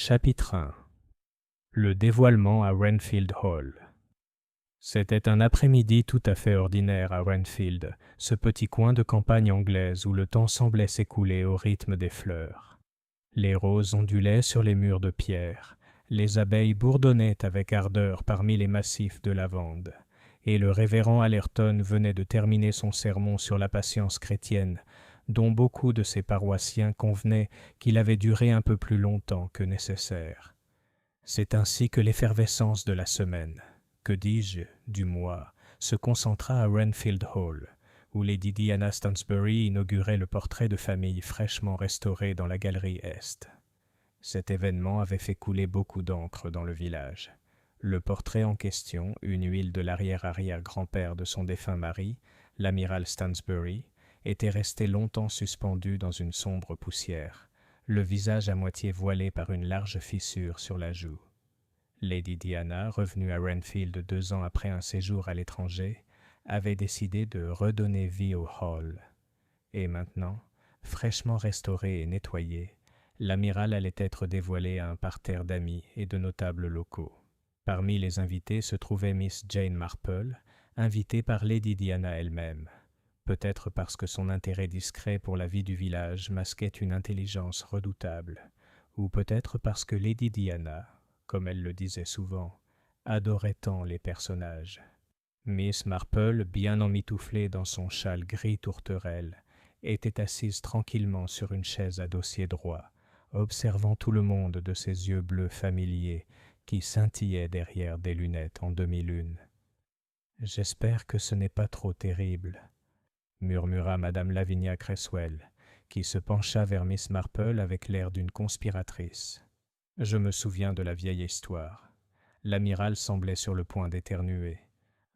Chapitre 1. Le dévoilement à Renfield Hall. C'était un après-midi tout à fait ordinaire à Renfield, ce petit coin de campagne anglaise où le temps semblait s'écouler au rythme des fleurs. Les roses ondulaient sur les murs de pierre, les abeilles bourdonnaient avec ardeur parmi les massifs de lavande, et le révérend Allerton venait de terminer son sermon sur la patience chrétienne, dont beaucoup de ses paroissiens convenaient qu'il avait duré un peu plus longtemps que nécessaire. C'est ainsi que l'effervescence de la semaine, que dis-je, du mois, se concentra à Renfield Hall, où Lady Diana Stansbury inaugurait le portrait de famille fraîchement restauré dans la galerie Est. Cet événement avait fait couler beaucoup d'encre dans le village. Le portrait en question, une huile de l'arrière-arrière-grand-père de son défunt mari, l'amiral Stansbury, était resté longtemps suspendu dans une sombre poussière, le visage à moitié voilé par une large fissure sur la joue. Lady Diana, revenue à Renfield 2 ans après un séjour à l'étranger, avait décidé de redonner vie au hall. Et maintenant, fraîchement restauré et nettoyé, l'amiral allait être dévoilé à un parterre d'amis et de notables locaux. Parmi les invités se trouvait Miss Jane Marple, invitée par Lady Diana elle-même, peut-être parce que son intérêt discret pour la vie du village masquait une intelligence redoutable, ou peut-être parce que Lady Diana, comme elle le disait souvent, adorait tant les personnages. Miss Marple, bien emmitouflée dans son châle gris tourterelle, était assise tranquillement sur une chaise à dossier droit, observant tout le monde de ses yeux bleus familiers qui scintillaient derrière des lunettes en demi-lune. « J'espère que ce n'est pas trop terrible », murmura madame Lavinia Creswell, qui se pencha vers Miss Marple avec l'air d'une conspiratrice. Je me souviens de la vieille histoire. L'amiral semblait sur le point d'éternuer.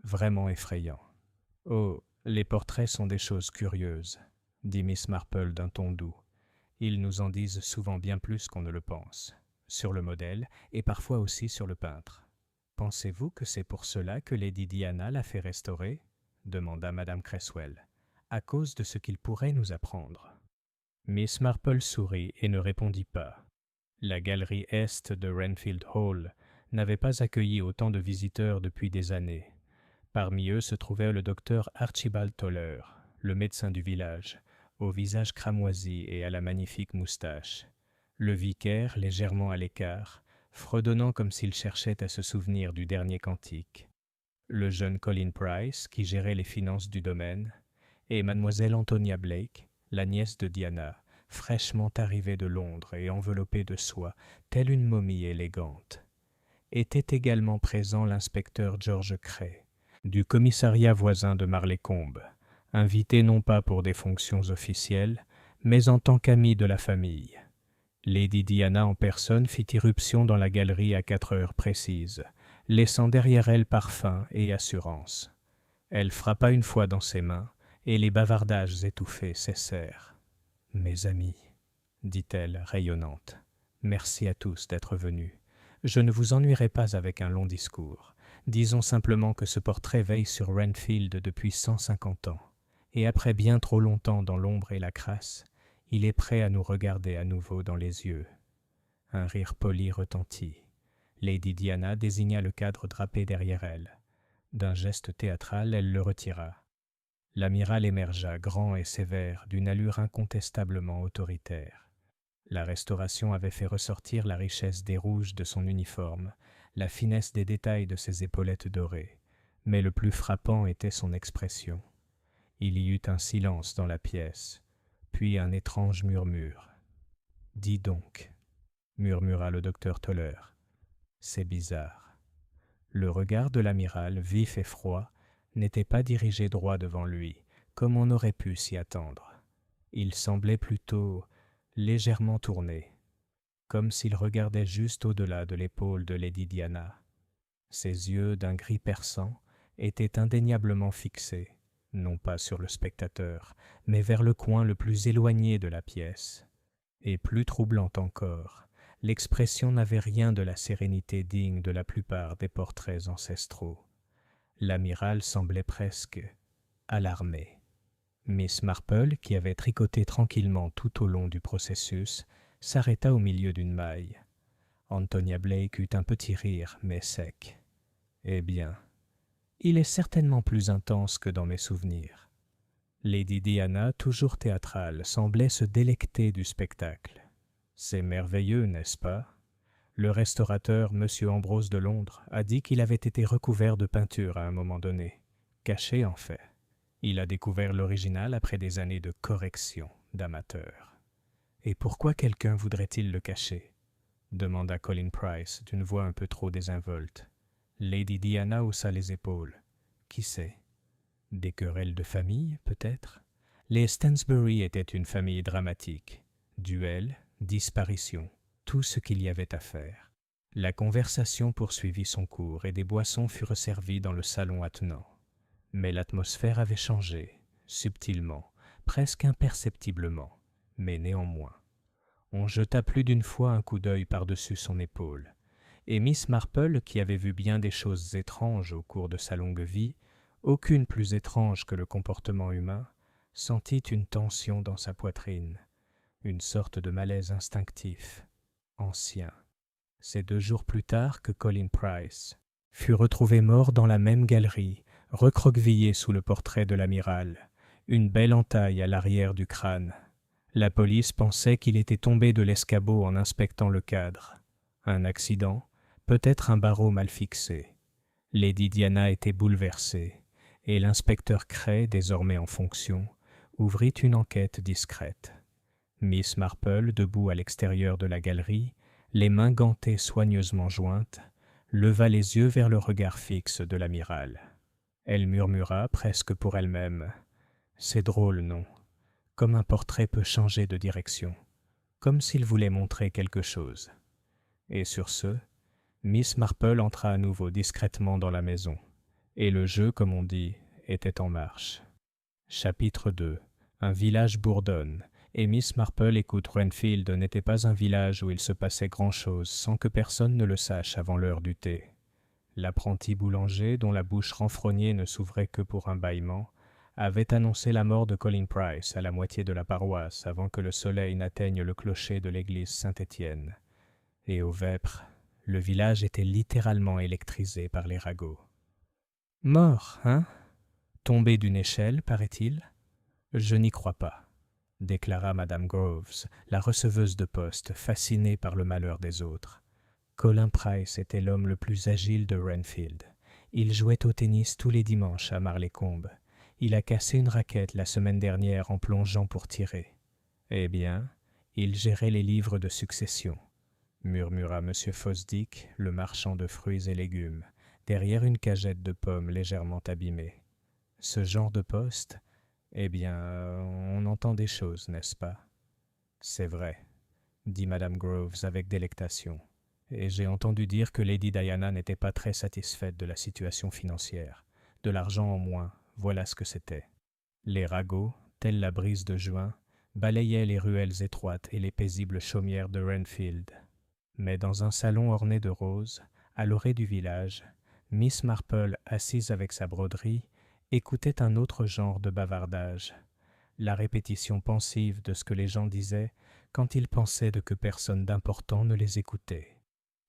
Vraiment effrayant. « Oh, les portraits sont des choses curieuses, » dit Miss Marple d'un ton doux. « Ils nous en disent souvent bien plus qu'on ne le pense, sur le modèle et parfois aussi sur le peintre. »« Pensez-vous que c'est pour cela que Lady Diana l'a fait restaurer ?» demanda madame Creswell. « À cause de ce qu'il pourrait nous apprendre. » Miss Marple sourit et ne répondit pas. La galerie Est de Renfield Hall n'avait pas accueilli autant de visiteurs depuis des années. Parmi eux se trouvait le docteur Archibald Toller, le médecin du village, au visage cramoisi et à la magnifique moustache. Le vicaire, légèrement à l'écart, fredonnant comme s'il cherchait à se souvenir du dernier cantique. Le jeune Colin Price, qui gérait les finances du domaine, et mademoiselle Antonia Blake, la nièce de Diana, fraîchement arrivée de Londres et enveloppée de soie, telle une momie élégante. Était également présent l'inspecteur George Cray, du commissariat voisin de Marlécombe, invité non pas pour des fonctions officielles, mais en tant qu'ami de la famille. Lady Diana en personne fit irruption dans la galerie à 4 heures précises, laissant derrière elle parfum et assurance. Elle frappa une fois dans ses mains, et les bavardages étouffés cessèrent. « Mes amis, » dit-elle, rayonnante, « merci à tous d'être venus. Je ne vous ennuierai pas avec un long discours. Disons simplement que ce portrait veille sur Renfield depuis 150 ans, et après bien trop longtemps dans l'ombre et la crasse, il est prêt à nous regarder à nouveau dans les yeux. » Un rire poli retentit. Lady Diana désigna le cadre drapé derrière elle. D'un geste théâtral, elle le retira. L'amiral émergea, grand et sévère, d'une allure incontestablement autoritaire. La Restauration avait fait ressortir la richesse des rouges de son uniforme, la finesse des détails de ses épaulettes dorées, mais le plus frappant était son expression. Il y eut un silence dans la pièce, puis un étrange murmure. « Dis donc, » murmura le docteur Toller, « c'est bizarre. » Le regard de l'amiral, vif et froid, n'était pas dirigé droit devant lui, comme on aurait pu s'y attendre. Il semblait plutôt légèrement tourné, comme s'il regardait juste au-delà de l'épaule de Lady Diana. Ses yeux, d'un gris perçant, étaient indéniablement fixés, non pas sur le spectateur, mais vers le coin le plus éloigné de la pièce. Et plus troublante encore, l'expression n'avait rien de la sérénité digne de la plupart des portraits ancestraux. L'amiral semblait presque alarmé. Miss Marple, qui avait tricoté tranquillement tout au long du processus, s'arrêta au milieu d'une maille. Antonia Blake eut un petit rire, mais sec. « Eh bien, il est certainement plus intense que dans mes souvenirs. » Lady Diana, toujours théâtrale, semblait se délecter du spectacle. « C'est merveilleux, n'est-ce pas ? Le restaurateur, M. Ambrose de Londres, a dit qu'il avait été recouvert de peinture à un moment donné. Caché, en fait. Il a découvert l'original après des années de correction d'amateur. Et pourquoi quelqu'un voudrait-il le cacher ? Demanda Colin Price d'une voix un peu trop désinvolte. Lady Diana haussa les épaules. Qui sait ? Des querelles de famille, peut-être ? Les Stansbury étaient une famille dramatique. Duel, disparition, tout ce qu'il y avait à faire. La conversation poursuivit son cours et des boissons furent servies dans le salon attenant. Mais l'atmosphère avait changé, subtilement, presque imperceptiblement, mais néanmoins. On jeta plus d'une fois un coup d'œil par-dessus son épaule, et Miss Marple, qui avait vu bien des choses étranges au cours de sa longue vie, aucune plus étrange que le comportement humain, sentit une tension dans sa poitrine, une sorte de malaise instinctif, ancien. C'est 2 jours plus tard que Colin Price fut retrouvé mort dans la même galerie, recroquevillé sous le portrait de l'amiral, une belle entaille à l'arrière du crâne. La police pensait qu'il était tombé de l'escabeau en inspectant le cadre. Un accident, peut-être un barreau mal fixé. Lady Diana était bouleversée, et l'inspecteur Cray, désormais en fonction, ouvrit une enquête discrète. Miss Marple, debout à l'extérieur de la galerie, les mains gantées soigneusement jointes, leva les yeux vers le regard fixe de l'amiral. Elle murmura, presque pour elle-même, « C'est drôle, non ? Comme un portrait peut changer de direction, comme s'il voulait montrer quelque chose. » Et sur ce, Miss Marple entra à nouveau discrètement dans la maison, et le jeu, comme on dit, était en marche. Chapitre 2. Un village bourdonne, et Miss Marple écoute Renfield n'était pas un village où il se passait grand-chose sans que personne ne le sache avant l'heure du thé. L'apprenti boulanger, dont la bouche renfrognée ne s'ouvrait que pour un bâillement, avait annoncé la mort de Colin Price à la moitié de la paroisse avant que le soleil n'atteigne le clocher de l'église Saint-Étienne. Et aux vêpres, le village était littéralement électrisé par les ragots. « Mort, hein ? Tombé d'une échelle, paraît-il ? Je n'y crois pas, » déclara Madame Groves, la receveuse de poste, fascinée par le malheur des autres. Colin Price était l'homme le plus agile de Renfield. Il jouait au tennis tous les dimanches à Marleycombe. Il a cassé une raquette la semaine dernière en plongeant pour tirer. Eh bien, il gérait les livres de succession, murmura M. Fosdick, le marchand de fruits et légumes, derrière une cagette de pommes légèrement abîmée. Ce genre de poste, eh bien, on entend des choses, n'est-ce pas ? C'est vrai, dit Madame Groves avec délectation. Et j'ai entendu dire que Lady Diana n'était pas très satisfaite de la situation financière. De l'argent en moins, voilà ce que c'était. Les ragots, telle la brise de juin, balayaient les ruelles étroites et les paisibles chaumières de Renfield. Mais dans un salon orné de roses, à l'orée du village, Miss Marple, assise avec sa broderie, écoutait un autre genre de bavardage, la répétition pensive de ce que les gens disaient quand ils pensaient de que personne d'important ne les écoutait.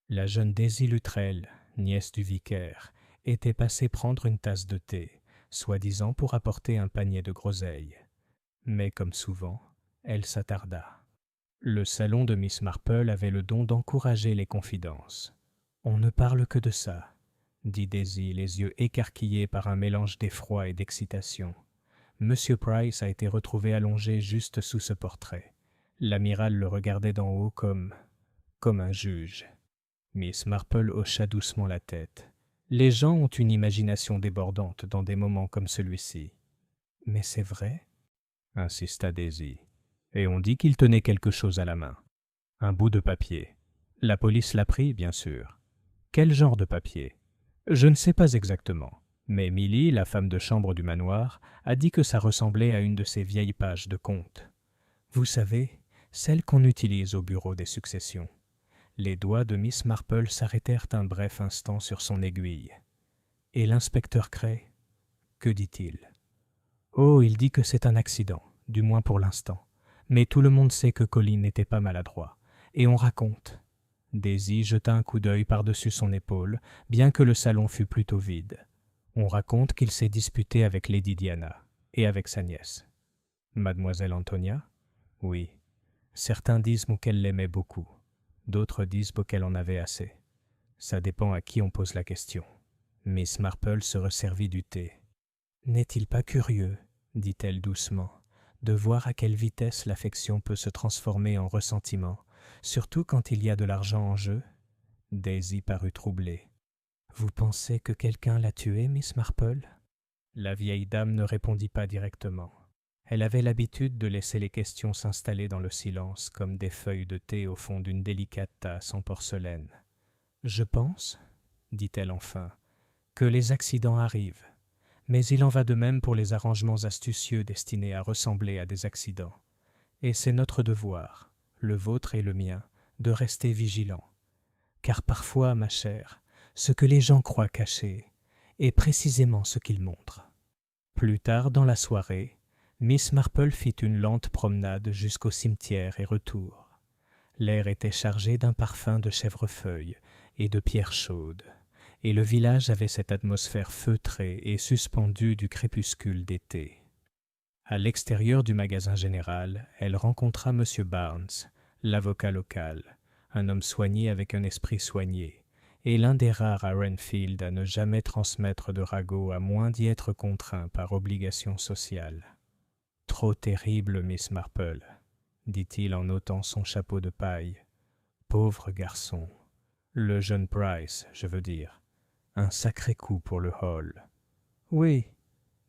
La jeune Daisy Luttrell, nièce du vicaire, était passée prendre une tasse de thé, soi-disant pour apporter un panier de groseilles. Mais comme souvent, elle s'attarda. Le salon de Miss Marple avait le don d'encourager les confidences. « On ne parle que de ça, » dit Daisy, les yeux écarquillés par un mélange d'effroi et d'excitation. Monsieur Price a été retrouvé allongé juste sous ce portrait. L'amiral le regardait d'en haut comme un juge. Miss Marple hocha doucement la tête. Les gens ont une imagination débordante dans des moments comme celui-ci. « Mais c'est vrai ?» insista Daisy. « Et on dit qu'il tenait quelque chose à la main. Un bout de papier. La police l'a pris, bien sûr. Quel genre de papier ? Je ne sais pas exactement. Mais Milly, la femme de chambre du manoir, a dit que ça ressemblait à une de ces vieilles pages de contes. Vous savez, celles qu'on utilise au bureau des successions. » Les doigts de Miss Marple s'arrêtèrent un bref instant sur son aiguille. « Et l'inspecteur Cray ? Que dit-il ? » « Oh, il dit que c'est un accident, du moins pour l'instant. Mais tout le monde sait que Colin n'était pas maladroit. Et on raconte. Daisy jeta un coup d'œil par-dessus son épaule, bien que le salon fût plutôt vide. On raconte qu'il s'est disputé avec Lady Diana et avec sa nièce. Mademoiselle Antonia? Oui. Certains disent qu'elle l'aimait beaucoup. D'autres disent qu'elle en avait assez. Ça dépend à qui on pose la question. Miss Marple se resservit du thé. « N'est-il pas curieux, dit-elle doucement, de voir à quelle vitesse l'affection peut se transformer en ressentiment, surtout quand il y a de l'argent en jeu ?» Daisy parut troublée. « Vous pensez que quelqu'un l'a tuée, Miss Marple ?» La vieille dame ne répondit pas directement. Elle avait l'habitude de laisser les questions s'installer dans le silence comme des feuilles de thé au fond d'une délicate tasse en porcelaine. « Je pense, dit-elle enfin, que les accidents arrivent, mais il en va de même pour les arrangements astucieux destinés à ressembler à des accidents. Et c'est notre devoir, le vôtre et le mien, de rester vigilants. Car parfois, ma chère, ce que les gens croient caché est précisément ce qu'ils montrent. » Plus tard dans la soirée, Miss Marple fit une lente promenade jusqu'au cimetière et retour. L'air était chargé d'un parfum de chèvrefeuille et de pierres chaudes, et le village avait cette atmosphère feutrée et suspendue du crépuscule d'été. À l'extérieur du magasin général, elle rencontra M. Barnes, l'avocat local, un homme soigné avec un esprit soigné, et l'un des rares à Renfield à ne jamais transmettre de ragots à moins d'y être contraint par obligation sociale. « Trop terrible, Miss Marple, » dit-il en ôtant son chapeau de paille. « Pauvre garçon. Le jeune Price, je veux dire. Un sacré coup pour le Hall. »« Oui, »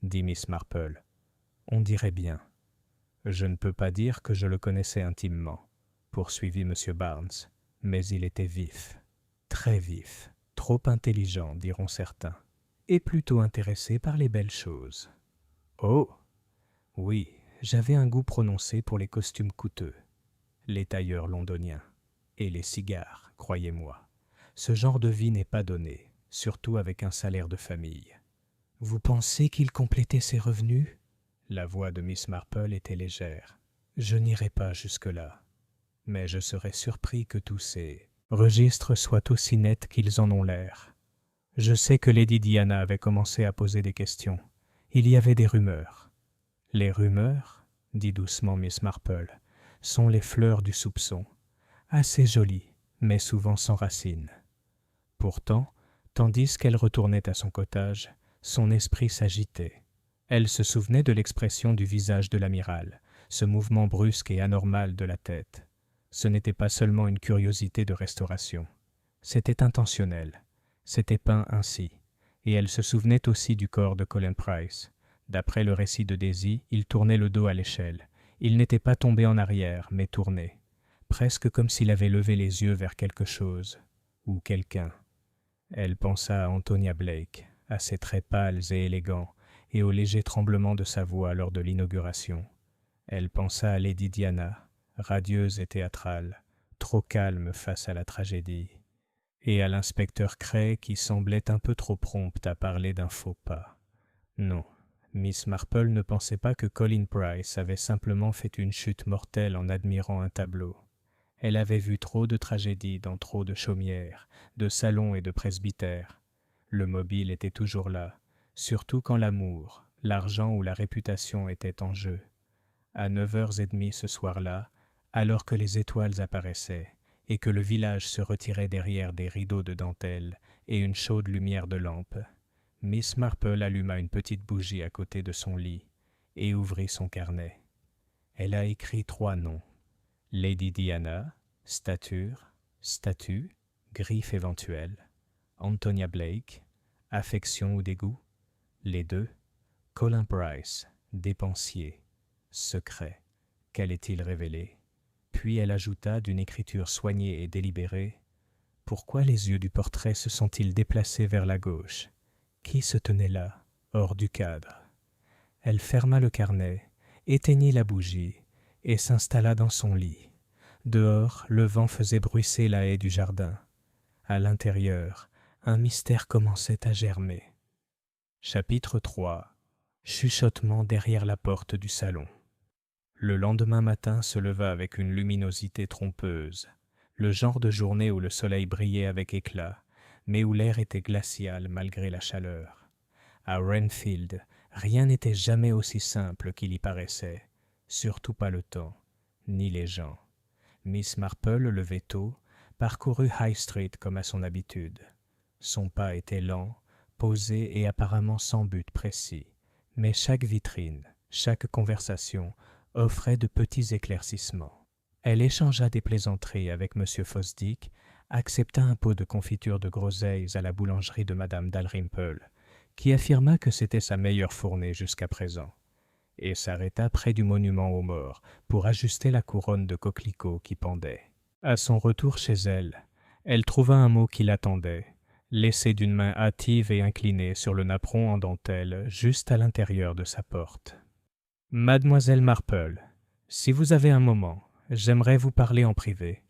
dit Miss Marple. « On dirait bien. »« Je ne peux pas dire que je le connaissais intimement, » poursuivit M. Barnes, « mais il était vif, très vif, trop intelligent, diront certains, et plutôt intéressé par les belles choses. »« Oh ! Oui, j'avais un goût prononcé pour les costumes coûteux, les tailleurs londoniens, et les cigares, croyez-moi. Ce genre de vie n'est pas donné, surtout avec un salaire de famille. »« Vous pensez qu'il complétait ses revenus ?» La voix de Miss Marple était légère. « Je n'irai pas jusque-là, mais je serais surpris que tous ces registres soient aussi nets qu'ils en ont l'air. Je sais que Lady Diana avait commencé à poser des questions. Il y avait des rumeurs. »« Les rumeurs, dit doucement Miss Marple, sont les fleurs du soupçon, assez jolies, mais souvent sans racines. » Pourtant, tandis qu'elle retournait à son cottage, son esprit s'agitait. Elle se souvenait de l'expression du visage de l'amiral, ce mouvement brusque et anormal de la tête. Ce n'était pas seulement une curiosité de restauration. C'était intentionnel. C'était peint ainsi. Et elle se souvenait aussi du corps de Colin Price. D'après le récit de Daisy, il tournait le dos à l'échelle. Il n'était pas tombé en arrière, mais tourné, presque comme s'il avait levé les yeux vers quelque chose, ou quelqu'un. Elle pensa à Antonia Blake, à ses traits pâles et élégants, et au léger tremblement de sa voix lors de l'inauguration. Elle pensa à Lady Diana, radieuse et théâtrale, trop calme face à la tragédie, et à l'inspecteur Cray qui semblait un peu trop prompt à parler d'un faux pas. Non, Miss Marple ne pensait pas que Colin Price avait simplement fait une chute mortelle en admirant un tableau. Elle avait vu trop de tragédies dans trop de chaumières, de salons et de presbytères. Le mobile était toujours là, surtout quand l'amour, l'argent ou la réputation étaient en jeu. À 9h30 ce soir-là, alors que les étoiles apparaissaient et que le village se retirait derrière des rideaux de dentelle et une chaude lumière de lampe, Miss Marple alluma une petite bougie à côté de son lit et ouvrit son carnet. Elle a écrit 3 noms. Lady Diana, stature, statut, griffe éventuelle. Antonia Blake, affection ou dégoût. Les 2. Colin Price, dépensier, secret. Qu'allait-il révéler? Puis elle ajouta d'une écriture soignée et délibérée: « Pourquoi les yeux du portrait se sont-ils déplacés vers la gauche? Qui se tenait là, hors du cadre ?» Elle ferma le carnet, éteignit la bougie et s'installa dans son lit. Dehors, le vent faisait bruisser la haie du jardin. À l'intérieur, un mystère commençait à germer. Chapitre 3. Chuchotement derrière la porte du salon. Le lendemain matin se leva avec une luminosité trompeuse. le genre de journée où le soleil brillait avec éclat, mais où l'air était glacial malgré la chaleur. À Renfield, rien n'était jamais aussi simple qu'il y paraissait, surtout pas le temps, ni les gens. Miss Marple, levait tôt, parcourut High Street comme à son habitude. Son pas était lent, posé et apparemment sans but précis, mais chaque vitrine, chaque conversation offrait de petits éclaircissements. Elle échangea des plaisanteries avec M. Fosdick, accepta un pot de confiture de groseilles à la boulangerie de Mme Dalrymple, qui affirma que c'était sa meilleure fournée jusqu'à présent, et s'arrêta près du monument aux morts pour ajuster la couronne de coquelicots qui pendait. À son retour chez elle, elle trouva un mot qui l'attendait, laissé d'une main hâtive et inclinée sur le napperon en dentelle juste à l'intérieur de sa porte. « Mademoiselle Marple, si vous avez un moment, j'aimerais vous parler en privé.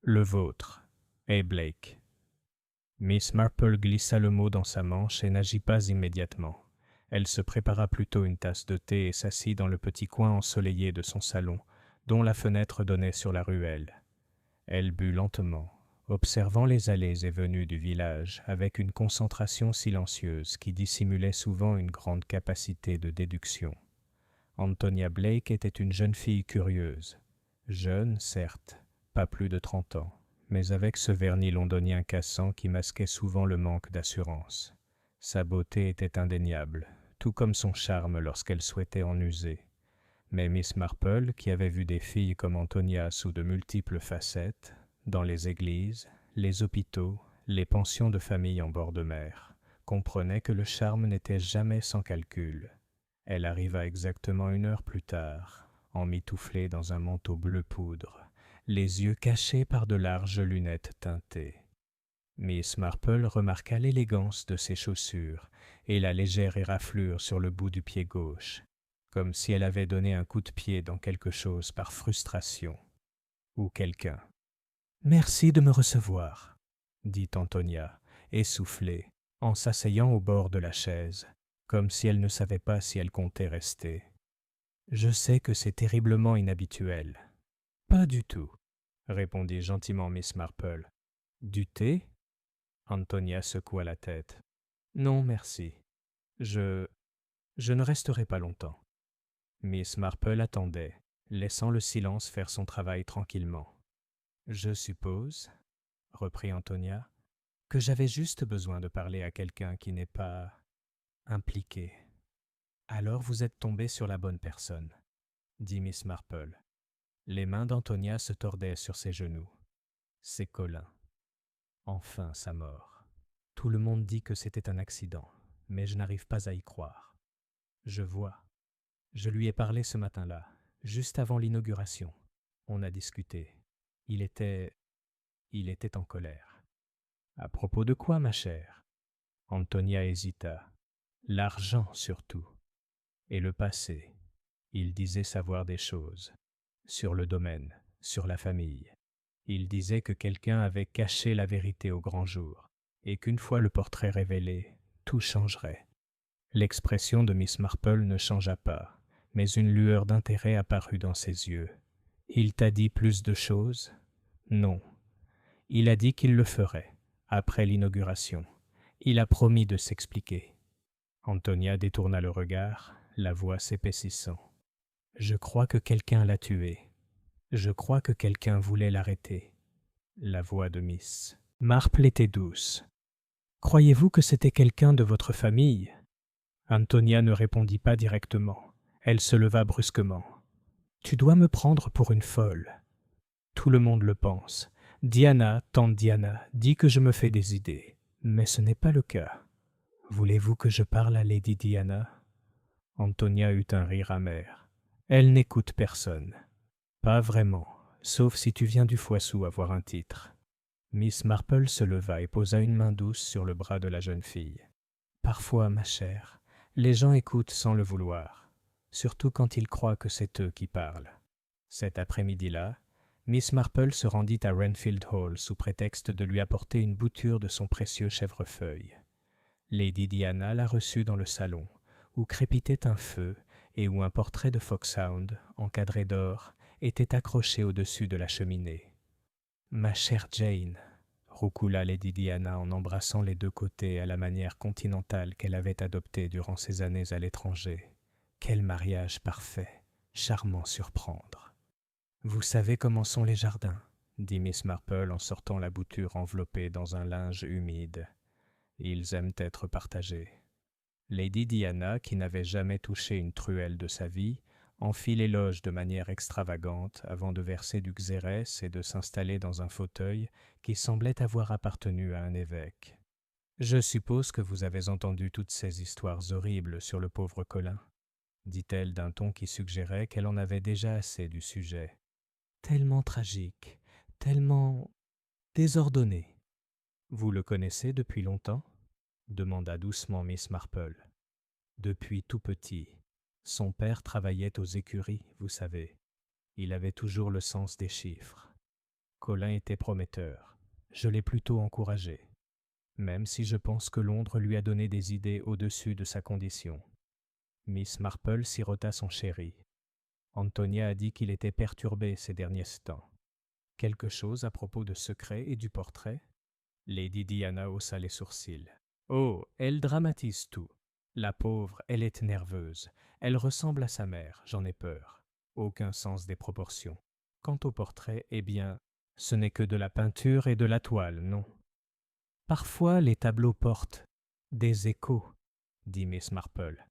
Le vôtre, A. Blake. » Miss Marple glissa le mot dans sa manche et n'agit pas immédiatement. Elle se prépara plutôt une tasse de thé et s'assit dans le petit coin ensoleillé de son salon, dont la fenêtre donnait sur la ruelle. Elle but lentement, observant les allées et venues du village avec une concentration silencieuse qui dissimulait souvent une grande capacité de déduction. Antonia Blake était une jeune fille curieuse. Jeune, certes, pas plus de 30 ans, mais avec ce vernis londonien cassant qui masquait souvent le manque d'assurance. Sa beauté était indéniable, tout comme son charme lorsqu'elle souhaitait en user. Mais Miss Marple, qui avait vu des filles comme Antonia sous de multiples facettes, dans les églises, les hôpitaux, les pensions de famille en bord de mer, comprenait que le charme n'était jamais sans calcul. Elle arriva exactement 1 heure plus tard, emmitouflée dans un manteau bleu poudre, les yeux cachés par de larges lunettes teintées. Miss Marple remarqua l'élégance de ses chaussures et la légère éraflure sur le bout du pied gauche, comme si elle avait donné un coup de pied dans quelque chose par frustration, ou quelqu'un. « Merci de me recevoir, » dit Antonia, essoufflée, en s'asseyant au bord de la chaise, comme si elle ne savait pas si elle comptait rester. « Je sais que c'est terriblement inhabituel. »« Pas du tout, » répondit gentiment Miss Marple. « Du thé ?» Antonia secoua la tête. « Non, merci. Je ne resterai pas longtemps. » Miss Marple attendait, laissant le silence faire son travail tranquillement. « Je suppose, » reprit Antonia, « que j'avais juste besoin de parler à quelqu'un qui n'est pas impliqué. »« Alors vous êtes tombé sur la bonne personne, » dit Miss Marple. Les mains d'Antonia se tordaient sur ses genoux. Ses collins. Enfin sa mort. Tout le monde dit que c'était un accident, mais je n'arrive pas à y croire. Je vois. Je lui ai parlé ce matin-là, juste avant l'inauguration. On a discuté. Il était en colère. « À propos de quoi, ma chère ?» Antonia hésita. « L'argent, surtout. Et le passé. Il disait savoir des choses. Sur le domaine, sur la famille. Il disait que quelqu'un avait caché la vérité au grand jour, et qu'une fois le portrait révélé, tout changerait. » L'expression de Miss Marple ne changea pas, mais une lueur d'intérêt apparut dans ses yeux. « Il t'a dit plus de choses ?» ?»« Non. Il a dit qu'il le ferait, après l'inauguration. Il a promis de s'expliquer. » Antonia détourna le regard, la voix s'épaississant. « Je crois que quelqu'un l'a tué. Je crois que quelqu'un voulait l'arrêter. » La voix de Miss Marple était douce. « Croyez-vous que c'était quelqu'un de votre famille ?» Antonia ne répondit pas directement. Elle se leva brusquement. « Tu dois me prendre pour une folle. Tout le monde le pense. Diana, tante Diana, dit que je me fais des idées. Mais ce n'est pas le cas. Voulez-vous que je parle à Lady Diana ?» Antonia eut un rire amer. « Elle n'écoute personne. »« Pas vraiment, sauf si tu viens du Foissou avoir un titre. » Miss Marple se leva et posa une main douce sur le bras de la jeune fille. « Parfois, ma chère, les gens écoutent sans le vouloir, surtout quand ils croient que c'est eux qui parlent. » Cet après-midi-là, Miss Marple se rendit à Renfield Hall sous prétexte de lui apporter une bouture de son précieux chèvrefeuille. Lady Diana la reçut dans le salon, où crépitait un feu et où un portrait de Foxhound, encadré d'or, était accroché au-dessus de la cheminée. Ma chère Jane, roucoula Lady Diana en embrassant les deux côtés à la manière continentale qu'elle avait adoptée durant ses années à l'étranger. Quel mariage parfait, charmant surprendre. Vous savez comment sont les jardins, dit Miss Marple en sortant la bouture enveloppée dans un linge humide. Ils aiment être partagés. Lady Diana, qui n'avait jamais touché une truelle de sa vie, en fit l'éloge de manière extravagante avant de verser du xérès et de s'installer dans un fauteuil qui semblait avoir appartenu à un évêque. « Je suppose que vous avez entendu toutes ces histoires horribles sur le pauvre Colin, dit-elle d'un ton qui suggérait qu'elle en avait déjà assez du sujet. Tellement tragique, tellement désordonné. Vous le connaissez depuis longtemps ? Demanda doucement Miss Marple. Depuis tout petit. Son père travaillait aux écuries, vous savez. Il avait toujours le sens des chiffres. Colin était prometteur. Je l'ai plutôt encouragé, même si je pense que Londres lui a donné des idées au-dessus de sa condition. Miss Marple sirota son chéri. Antonia a dit qu'il était perturbé ces derniers temps. Quelque chose à propos de secret et du portrait ? Lady Diana haussa les sourcils. Oh, elle dramatise tout. La pauvre, elle est nerveuse. Elle ressemble à sa mère, j'en ai peur. Aucun sens des proportions. Quant au portrait, eh bien, ce n'est que de la peinture et de la toile, non ? Parfois, les tableaux portent des échos, dit Miss Marple.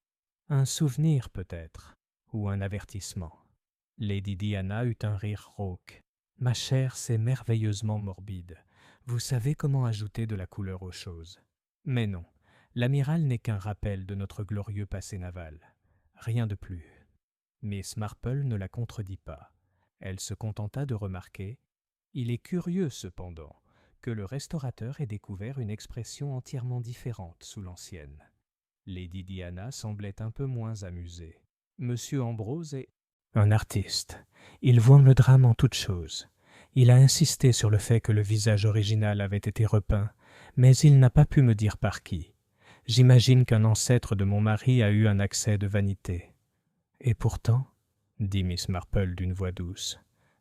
Un souvenir, peut-être, ou un avertissement. Lady Diana eut un rire rauque. Ma chère, c'est merveilleusement morbide. Vous savez comment ajouter de la couleur aux choses. Mais non, l'amiral n'est qu'un rappel de notre glorieux passé naval. Rien de plus. Miss Marple ne la contredit pas. Elle se contenta de remarquer « Il est curieux, cependant, que le restaurateur ait découvert une expression entièrement différente sous l'ancienne. » Lady Diana semblait un peu moins amusée. « Monsieur Ambrose est un artiste. Il voit le drame en toutes choses. Il a insisté sur le fait que le visage original avait été repeint, mais il n'a pas pu me dire par qui. J'imagine qu'un ancêtre de mon mari a eu un accès de vanité. Et pourtant, dit Miss Marple d'une voix douce,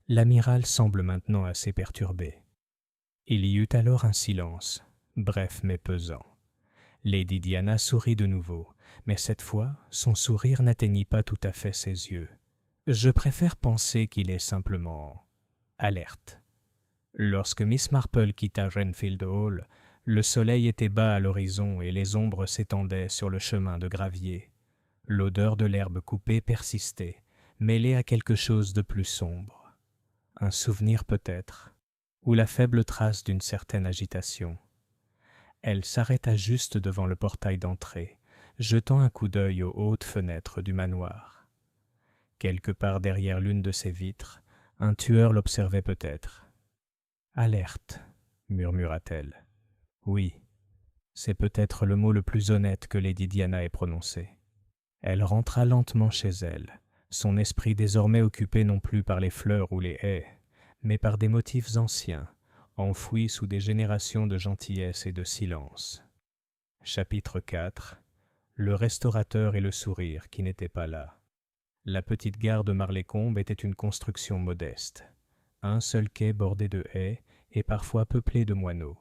l'amiral semble maintenant assez perturbé. Il y eut alors un silence, bref mais pesant. Lady Diana sourit de nouveau, mais cette fois, son sourire n'atteignit pas tout à fait ses yeux. Je préfère penser qu'il est simplement alerte. Lorsque Miss Marple quitta Renfield Hall, le soleil était bas à l'horizon et les ombres s'étendaient sur le chemin de gravier. L'odeur de l'herbe coupée persistait, mêlée à quelque chose de plus sombre. Un souvenir peut-être, ou la faible trace d'une certaine agitation. Elle s'arrêta juste devant le portail d'entrée, jetant un coup d'œil aux hautes fenêtres du manoir. Quelque part derrière l'une de ses vitres, un tueur l'observait peut-être. « Alerte », murmura-t-elle. « Oui, c'est peut-être le mot le plus honnête que Lady Diana ait prononcé. » Elle rentra lentement chez elle, son esprit désormais occupé non plus par les fleurs ou les haies, mais par des motifs anciens, enfouis sous des générations de gentillesse et de silence. Chapitre 4. Le restaurateur et le sourire qui n'étaient pas là. La petite gare de Marlécombe était une construction modeste. Un seul quai bordé de haies et parfois peuplé de moineaux,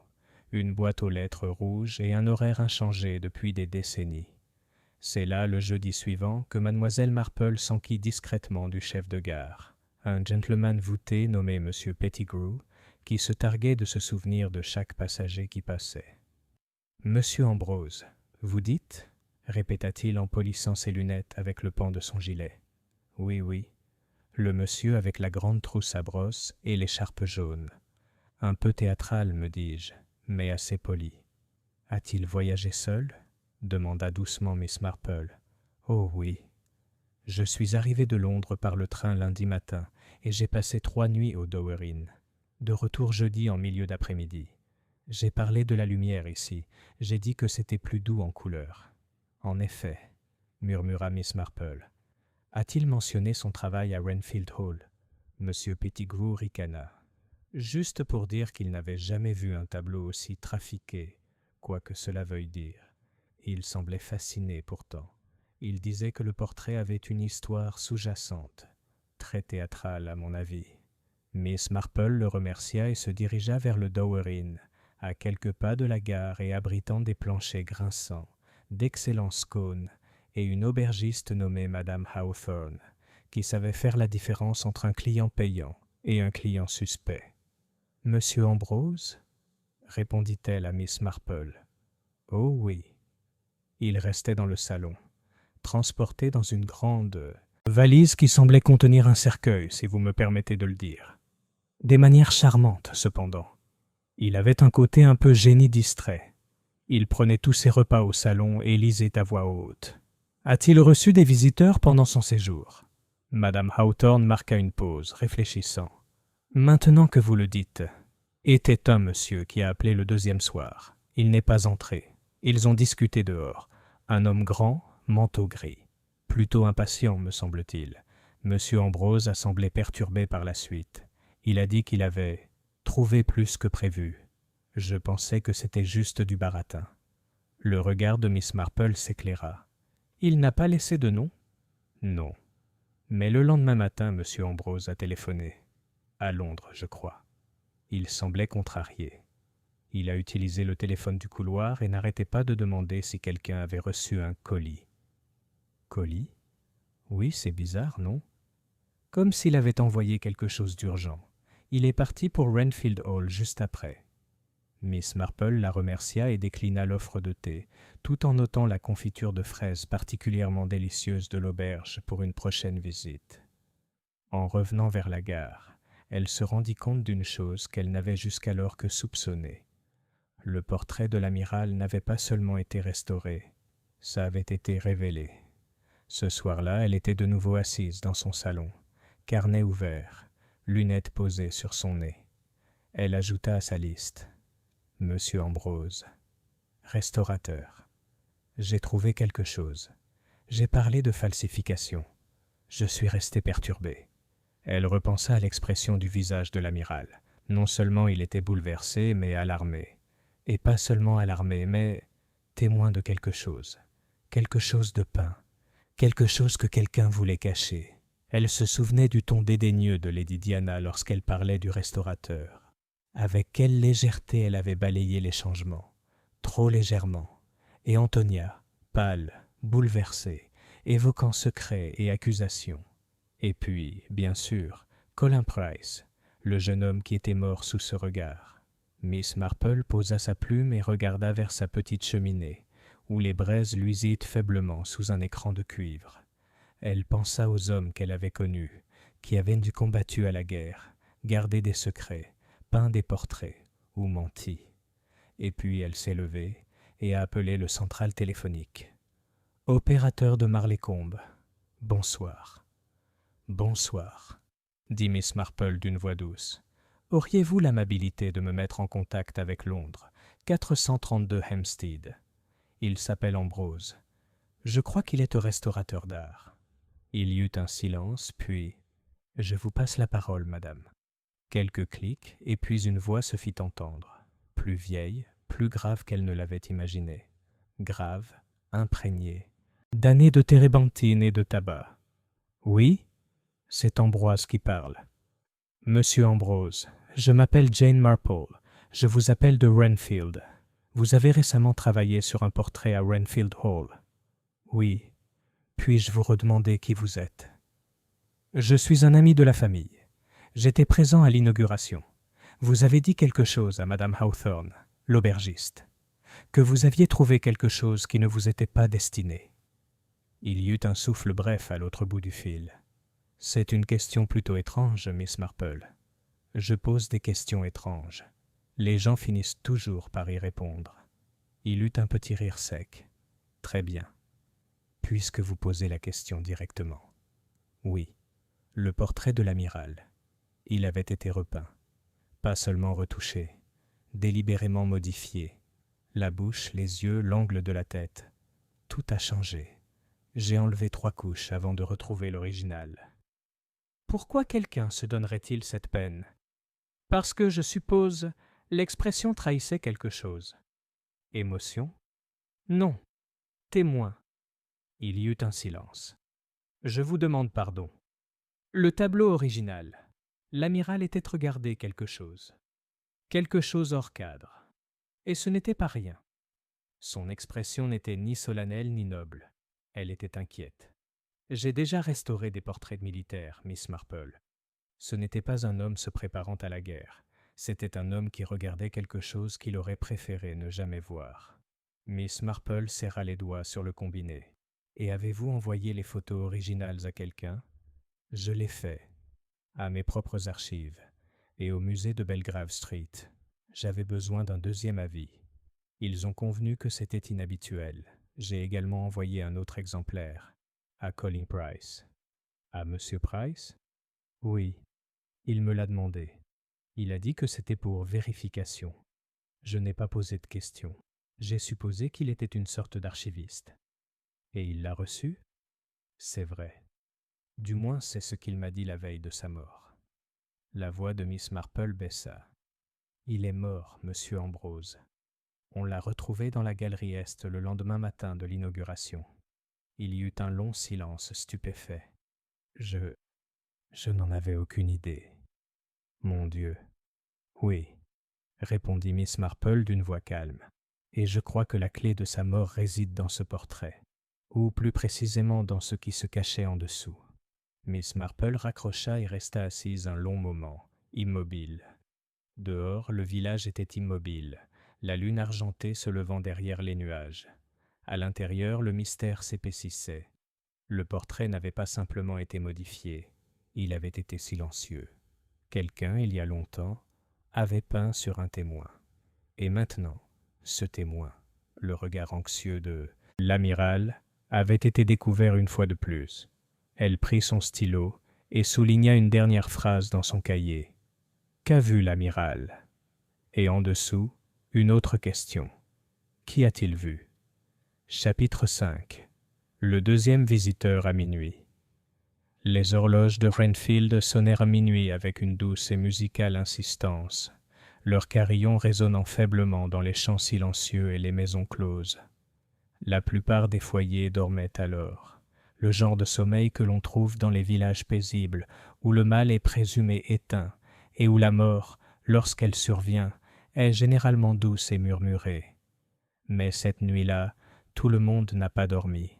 une boîte aux lettres rouges et un horaire inchangé depuis des décennies. C'est là, le jeudi suivant, que mademoiselle Marple s'enquit discrètement du chef de gare, un gentleman voûté nommé M. Pettigrew, qui se targuait de se souvenir de chaque passager qui passait. « Monsieur Ambrose, vous dites ?» répéta-t-il en polissant ses lunettes avec le pan de son gilet. « Oui, oui. Le monsieur avec la grande trousse à brosse et l'écharpe jaune. Un peu théâtral, me dis-je, mais assez poli. A-t-il voyagé seul ?» demanda doucement Miss Marple. « Oh oui. Je suis arrivé de Londres par le train lundi matin et j'ai passé 3 nuits au Dower Inn. De retour jeudi en milieu d'après-midi. J'ai parlé de la lumière ici. J'ai dit que c'était plus doux en couleur. »« En effet, » murmura Miss Marple. « A-t-il mentionné son travail à Renfield Hall ?» Monsieur Pettigrew ricana. Juste pour dire qu'il n'avait jamais vu un tableau aussi trafiqué, quoi que cela veuille dire. Il semblait fasciné pourtant. Il disait que le portrait avait une histoire sous-jacente, très théâtrale à mon avis. Miss Marple le remercia et se dirigea vers le Dower Inn, à quelques pas de la gare et abritant des planchers grinçants, d'excellents scones et une aubergiste nommée Madame Hawthorne, qui savait faire la différence entre un client payant et un client suspect. « Monsieur Ambrose » répondit-elle à Miss Marple. « Oh oui. » Il restait dans le salon, transporté dans une grande valise qui semblait contenir un cercueil, si vous me permettez de le dire. Des manières charmantes, cependant. Il avait un côté un peu génie distrait. Il prenait tous ses repas au salon et lisait à voix haute. A-t-il reçu des visiteurs pendant son séjour ? Madame Hawthorne marqua une pause, réfléchissant. Maintenant que vous le dites, était un monsieur qui a appelé le deuxième soir. Il n'est pas entré. Ils ont discuté dehors. Un homme grand, manteau gris. Plutôt impatient, me semble-t-il. Monsieur Ambrose a semblé perturbé par la suite. Il a dit qu'il avait trouvé plus que prévu. Je pensais que c'était juste du baratin. Le regard de Miss Marple s'éclaira. Il n'a pas laissé de nom ? Non. Mais le lendemain matin, monsieur Ambrose a téléphoné. À Londres, je crois. Il semblait contrarié. Il a utilisé le téléphone du couloir et n'arrêtait pas de demander si quelqu'un avait reçu un colis. Colis ? Oui, c'est bizarre, non ? Comme s'il avait envoyé quelque chose d'urgent. Il est parti pour Renfield Hall juste après. Miss Marple la remercia et déclina l'offre de thé, tout en notant la confiture de fraises particulièrement délicieuse de l'auberge pour une prochaine visite. En revenant vers la gare, elle se rendit compte d'une chose qu'elle n'avait jusqu'alors que soupçonnée. Le portrait de l'amiral n'avait pas seulement été restauré, ça avait été révélé. Ce soir-là, elle était de nouveau assise dans son salon, carnet ouvert, lunettes posées sur son nez. Elle ajouta à sa liste « Monsieur Ambrose, restaurateur. J'ai trouvé quelque chose. J'ai parlé de falsification. Je suis restée perturbée. » Elle repensa à l'expression du visage de l'amiral. Non seulement il était bouleversé, mais alarmé. Et pas seulement alarmé, mais témoin de quelque chose de peint, quelque chose que quelqu'un voulait cacher. Elle se souvenait du ton dédaigneux de Lady Diana lorsqu'elle parlait du restaurateur. Avec quelle légèreté elle avait balayé les changements, trop légèrement, et Antonia, pâle, bouleversée, évoquant secrets et accusations. Et puis, bien sûr, Colin Price, le jeune homme qui était mort sous ce regard. Miss Marple posa sa plume et regarda vers sa petite cheminée, où les braises luisaient faiblement sous un écran de cuivre. Elle pensa aux hommes qu'elle avait connus, qui avaient dû combattu à la guerre, gardé des secrets, peint des portraits ou menti. Et puis elle s'est levée et a appelé le central téléphonique. « Opérateur de Marlécombe, bonsoir. »« Bonsoir, » dit Miss Marple d'une voix douce. « Auriez-vous l'amabilité de me mettre en contact avec Londres, 432 Hampstead. Il s'appelle Ambrose. Je crois qu'il est restaurateur d'art. » Il y eut un silence, puis « Je vous passe la parole, madame. » Quelques clics, et puis une voix se fit entendre, plus vieille, plus grave qu'elle ne l'avait imaginé. Grave, imprégnée, d'années de térébenthine et de tabac. « Oui, c'est Ambroise qui parle. »« Monsieur Ambrose, je m'appelle Jane Marple. Je vous appelle de Renfield. Vous avez récemment travaillé sur un portrait à Renfield Hall. »« Oui. Puis-je vous redemander qui vous êtes ? » ?»« Je suis un ami de la famille. J'étais présent à l'inauguration. Vous avez dit quelque chose à Madame Hawthorne, l'aubergiste, que vous aviez trouvé quelque chose qui ne vous était pas destiné. » Il y eut un souffle bref à l'autre bout du fil. « C'est une question plutôt étrange, Miss Marple. Je pose des questions étranges. Les gens finissent toujours par y répondre. » Il eut un petit rire sec. « Très bien. Puisque vous posez la question directement. Oui, le portrait de l'amiral. Il avait été repeint. Pas seulement retouché, délibérément modifié. La bouche, les yeux, l'angle de la tête. Tout a changé. J'ai enlevé 3 couches avant de retrouver l'original. Pourquoi quelqu'un se donnerait-il cette peine ? Parce que, je suppose, l'expression trahissait quelque chose. Émotion ? Non. Témoin. Il y eut un silence. Je vous demande pardon. Le tableau original, L'amiral était regardé quelque chose. Quelque chose hors cadre. Et ce n'était pas rien. Son expression n'était ni solennelle ni noble. Elle était inquiète. J'ai déjà restauré des portraits de militaires, Miss Marple. Ce n'était pas un homme se préparant à la guerre. C'était un homme qui regardait quelque chose qu'il aurait préféré ne jamais voir. Miss Marple serra les doigts sur le combiné. Et avez-vous envoyé les photos originales à quelqu'un? Je l'ai fait. À mes propres archives. Et au musée de Belgrave Street. J'avais besoin d'un deuxième avis. Ils ont convenu que c'était inhabituel. J'ai également envoyé un autre exemplaire. À Colin Price. À Monsieur Price? Oui. Il me l'a demandé. Il a dit que c'était pour vérification. Je n'ai pas posé de questions. J'ai supposé qu'il était une sorte d'archiviste. Et il l'a reçu? C'est vrai. Du moins, c'est ce qu'il m'a dit la veille de sa mort. La voix de Miss Marple baissa. Il est mort, monsieur Ambrose. On l'a retrouvé dans la galerie Est le lendemain matin de l'inauguration. Il y eut un long silence stupéfait. Je n'en avais aucune idée. Mon Dieu. Oui, répondit Miss Marple d'une voix calme. Et je crois que la clé de sa mort réside dans ce portrait, ou plus précisément dans ce qui se cachait en dessous. Miss Marple raccrocha et resta assise un long moment, immobile. Dehors, le village était immobile, la lune argentée se levant derrière les nuages. À l'intérieur, le mystère s'épaississait. Le portrait n'avait pas simplement été modifié, il avait été silencieux. Quelqu'un, il y a longtemps, avait peint sur un témoin. Et maintenant, ce témoin, le regard anxieux de l'amiral, avait été découvert une fois de plus. Elle prit son stylo et souligna une dernière phrase dans son cahier. Qu'a vu l'amiral? Et en dessous, une autre question. Qui a-t-il vu? Chapitre 5. Le deuxième visiteur à minuit. Les horloges de Renfield sonnèrent à minuit avec une douce et musicale insistance, leurs carillons résonnant faiblement dans les champs silencieux et les maisons closes. La plupart des foyers dormaient alors, le genre de sommeil que l'on trouve dans les villages paisibles, où le mal est présumé éteint, et où la mort, lorsqu'elle survient, est généralement douce et murmurée. Mais cette nuit-là, tout le monde n'a pas dormi.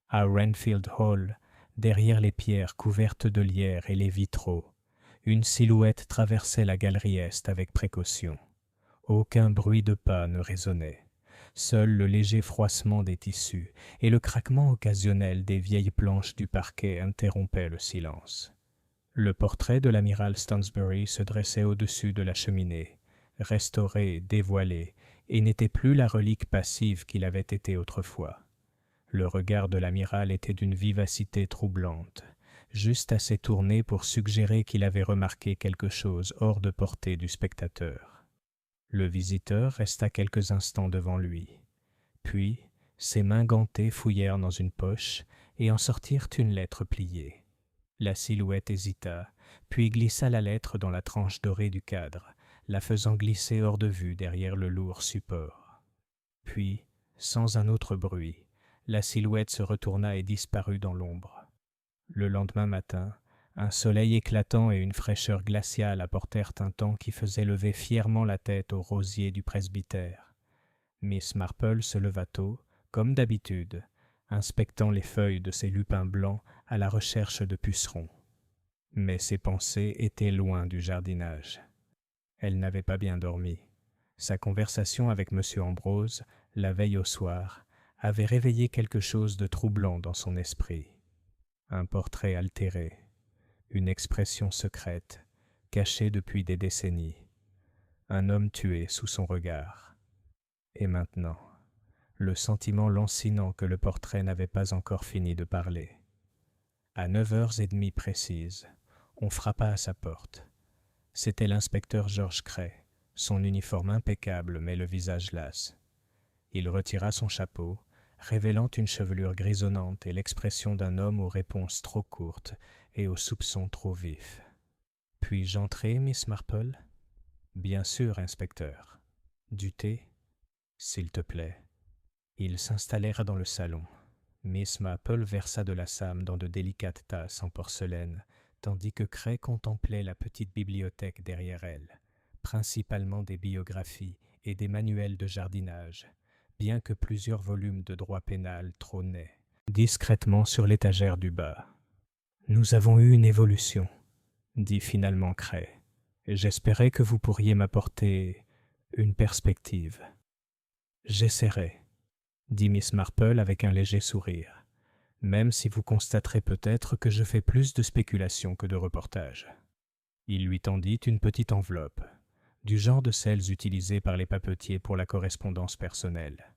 À Renfield Hall, derrière les pierres couvertes de lierre et les vitraux, une silhouette traversait la galerie Est avec précaution. Aucun bruit de pas ne résonnait. Seul le léger froissement des tissus et le craquement occasionnel des vieilles planches du parquet interrompaient le silence. Le portrait de l'amiral Stansbury se dressait au-dessus de la cheminée, restauré, dévoilé, et n'était plus la relique passive qu'il avait été autrefois. Le regard de l'amiral était d'une vivacité troublante, juste assez tourné pour suggérer qu'il avait remarqué quelque chose hors de portée du spectateur. Le visiteur resta quelques instants devant lui. Puis, ses mains gantées fouillèrent dans une poche et en sortirent une lettre pliée. La silhouette hésita, puis glissa la lettre dans la tranche dorée du cadre, la faisant glisser hors de vue derrière le lourd support. Puis, sans un autre bruit, la silhouette se retourna et disparut dans l'ombre. Le lendemain matin, un soleil éclatant et une fraîcheur glaciale apportèrent un temps qui faisait lever fièrement la tête aux rosiers du presbytère. Miss Marple se leva tôt, comme d'habitude, inspectant les feuilles de ses lupins blancs à la recherche de pucerons. Mais ses pensées étaient loin du jardinage. Elle n'avait pas bien dormi. Sa conversation avec M. Ambrose, la veille au soir, avait réveillé quelque chose de troublant dans son esprit. Un portrait altéré, une expression secrète, cachée depuis des décennies, un homme tué sous son regard. Et maintenant, le sentiment lancinant que le portrait n'avait pas encore fini de parler. À 9h30 précises, on frappa à sa porte. C'était l'inspecteur George Cray, son uniforme impeccable mais le visage las. Il retira son chapeau, révélant une chevelure grisonnante et l'expression d'un homme aux réponses trop courtes et aux soupçons trop vifs. « Puis-je entrer, Miss Marple ?»« Bien sûr, inspecteur. Du thé ? S'il te plaît. » Ils s'installèrent dans le salon. Miss Marple versa de la sâme dans de délicates tasses en porcelaine, tandis que Cray contemplait la petite bibliothèque derrière elle, principalement des biographies et des manuels de jardinage, bien que plusieurs volumes de droit pénal trônaient discrètement sur l'étagère du bas. « Nous avons eu une évolution, » dit finalement Cray. « J'espérais que vous pourriez m'apporter une perspective. »« J'essaierai, » dit Miss Marple avec un léger sourire, « même si vous constaterez peut-être que je fais plus de spéculations que de reportages. » Il lui tendit une petite enveloppe, du genre de celles utilisées par les papetiers pour la correspondance personnelle.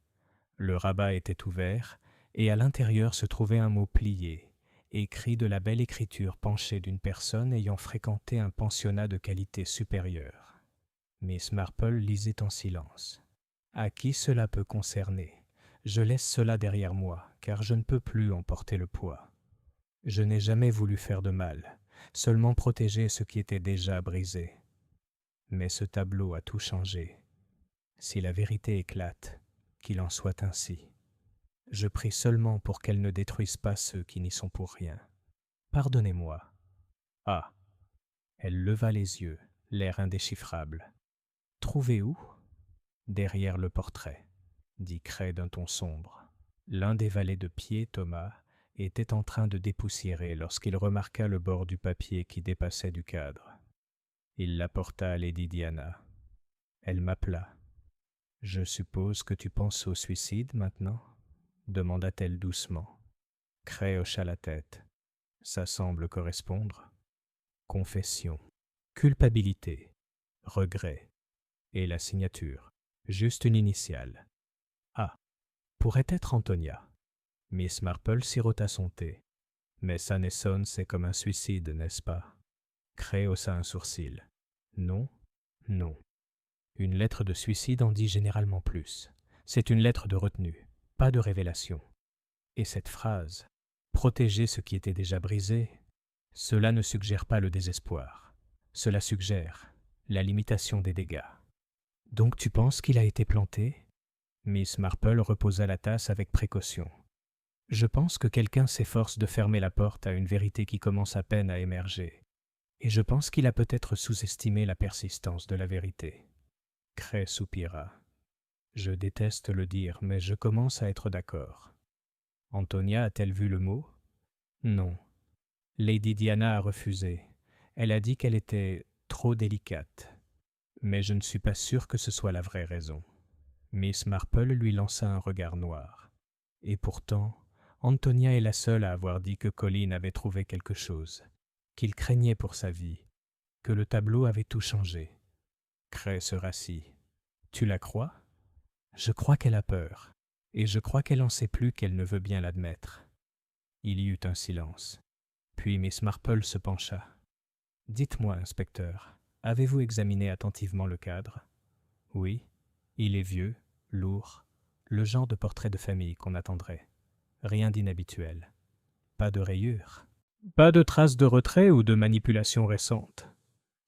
Le rabat était ouvert, et à l'intérieur se trouvait un mot plié, écrit de la belle écriture penchée d'une personne ayant fréquenté un pensionnat de qualité supérieure. Miss Marple lisait en silence. « À qui cela peut concerner ? Je laisse cela derrière moi, car je ne peux plus en porter le poids. Je n'ai jamais voulu faire de mal, seulement protéger ce qui était déjà brisé. Mais ce tableau a tout changé. Si la vérité éclate, qu'il en soit ainsi. Je prie seulement pour qu'elle ne détruise pas ceux qui n'y sont pour rien. Pardonnez-moi. » Ah. Elle leva les yeux, l'air indéchiffrable. « Trouvez où ? » ?»« Derrière le portrait, » dit Cray d'un ton sombre. L'un des valets de pied, Thomas, était en train de dépoussiérer lorsqu'il remarqua le bord du papier qui dépassait du cadre. Il l'apporta à Lady Diana. Elle m'appela. « Je suppose que tu penses au suicide maintenant ? » demanda-t-elle doucement. Cray hocha la tête. « Ça semble correspondre. » Confession, culpabilité, regret, et la signature, juste une initiale. Ah, pourrait être Antonia. Miss Marple sirota son thé. Mais San et Son, c'est comme un suicide, n'est-ce pas ? Cray haussa un sourcil. Non, non. Une lettre de suicide en dit généralement plus. C'est une lettre de retenue, pas de révélation. Et cette phrase, protéger ce qui était déjà brisé, cela ne suggère pas le désespoir. Cela suggère la limitation des dégâts. Donc tu penses qu'il a été planté ? Miss Marple reposa la tasse avec précaution. Je pense que quelqu'un s'efforce de fermer la porte à une vérité qui commence à peine à émerger. Et je pense qu'il a peut-être sous-estimé la persistance de la vérité. Cray soupira. Je déteste le dire, mais je commence à être d'accord. Antonia a-t-elle vu le mot ? Non. Lady Diana a refusé. Elle a dit qu'elle était trop délicate. Mais je ne suis pas sûr que ce soit la vraie raison. Miss Marple lui lança un regard noir. Et pourtant, Antonia est la seule à avoir dit que Colin avait trouvé quelque chose, qu'il craignait pour sa vie, que le tableau avait tout changé. Cray se rassit. Tu la crois ? Je crois qu'elle a peur, et je crois qu'elle en sait plus qu'elle ne veut bien l'admettre. Il y eut un silence. Puis Miss Marple se pencha. « Dites-moi, inspecteur, avez-vous examiné attentivement le cadre ? » ?»« Oui. Il est vieux, lourd, le genre de portrait de famille qu'on attendrait. Rien d'inhabituel. Pas de rayures. Pas de traces de retrait ou de manipulation récente. »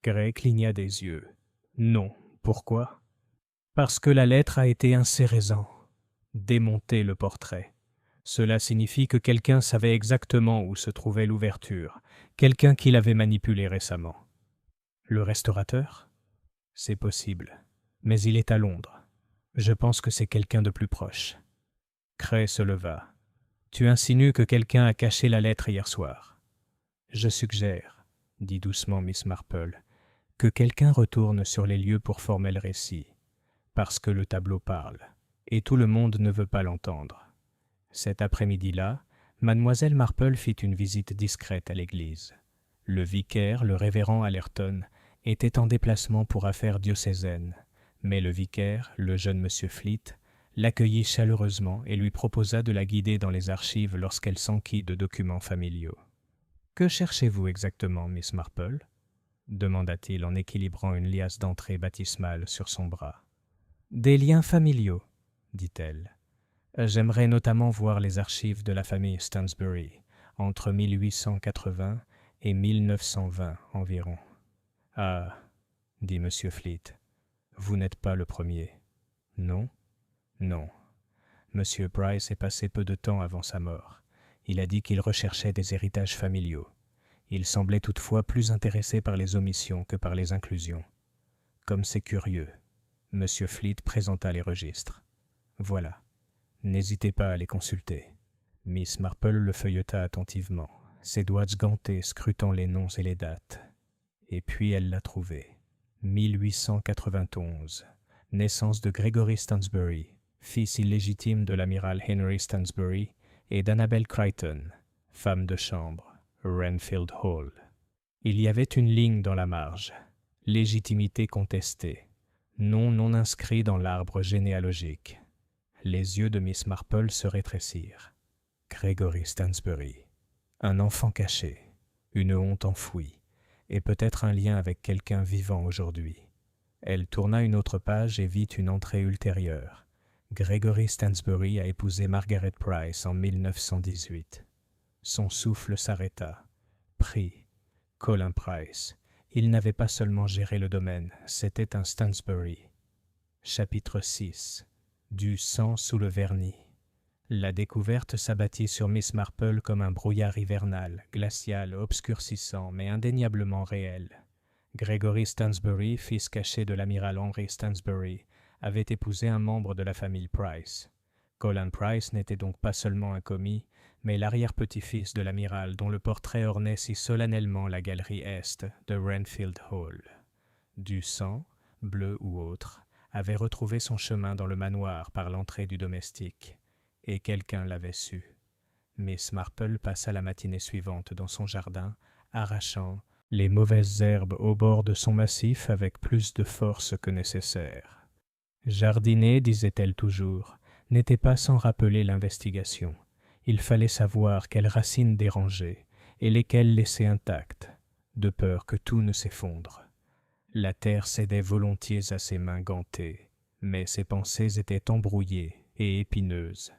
Cray cligna des yeux. « Non. Pourquoi ? » « Parce que la lettre a été incérézant. Démonter le portrait. Cela signifie que quelqu'un savait exactement où se trouvait l'ouverture, quelqu'un qui l'avait manipulé récemment. Le restaurateur ? C'est possible, mais il est à Londres. Je pense que c'est quelqu'un de plus proche. » Cray se leva. « Tu insinues que quelqu'un a caché la lettre hier soir. »« Je suggère, » dit doucement Miss Marple, « que quelqu'un retourne sur les lieux pour former le récit, parce que le tableau parle, et tout le monde ne veut pas l'entendre. » Cet après-midi-là, Mademoiselle Marple fit une visite discrète à l'église. Le vicaire, le révérend Allerton, était en déplacement pour affaires diocésaines, mais le vicaire, le jeune monsieur Fleet, l'accueillit chaleureusement et lui proposa de la guider dans les archives lorsqu'elle s'enquit de documents familiaux. « Que cherchez-vous exactement, Miss Marple ?» demanda-t-il en équilibrant une liasse d'entrée baptismale sur son bras. « Des liens familiaux, » dit-elle. « J'aimerais notamment voir les archives de la famille Stansbury, entre 1880 et 1920 environ. »« Ah, » dit M. Fleet, « vous n'êtes pas le premier. »« Non ? » ?»« Non. M. Price est passé peu de temps avant sa mort. Il a dit qu'il recherchait des héritages familiaux. Il semblait toutefois plus intéressé par les omissions que par les inclusions. Comme c'est curieux, M. Fleet présenta les registres. Voilà. N'hésitez pas à les consulter. Miss Marple le feuilleta attentivement, ses doigts gantés scrutant les noms et les dates. Et puis elle l'a trouvé. 1891. Naissance de Gregory Stansbury, fils illégitime de l'amiral Henry Stansbury et d'Annabel Crichton, femme de chambre, Renfield Hall. Il y avait une ligne dans la marge. Légitimité contestée. Nom non inscrit dans l'arbre généalogique. Les yeux de Miss Marple se rétrécirent. Gregory Stansbury. Un enfant caché, une honte enfouie, et peut-être un lien avec quelqu'un vivant aujourd'hui. Elle tourna une autre page et vit une entrée ultérieure. Gregory Stansbury a épousé Margaret Price en 1918. Son souffle s'arrêta. Pris. Colin Price. Il n'avait pas seulement géré le domaine, c'était un Stansbury. Chapitre 6. Du sang sous le vernis. La découverte s'abattit sur Miss Marple comme un brouillard hivernal, glacial, obscurcissant, mais indéniablement réel. Gregory Stansbury, fils caché de l'amiral Henry Stansbury, avait épousé un membre de la famille Price. Colin Price n'était donc pas seulement un commis, mais l'arrière-petit-fils de l'amiral dont le portrait ornait si solennellement la galerie est de Renfield Hall. Du sang, bleu ou autre, avait retrouvé son chemin dans le manoir par l'entrée du domestique, et quelqu'un l'avait su. Miss Marple passa la matinée suivante dans son jardin, arrachant les mauvaises herbes au bord de son massif avec plus de force que nécessaire. Jardiner, disait-elle toujours, n'était pas sans rappeler l'investigation. Il fallait savoir quelles racines déranger et lesquelles laisser intactes, de peur que tout ne s'effondre. La terre cédait volontiers à ses mains gantées, mais ses pensées étaient embrouillées et épineuses.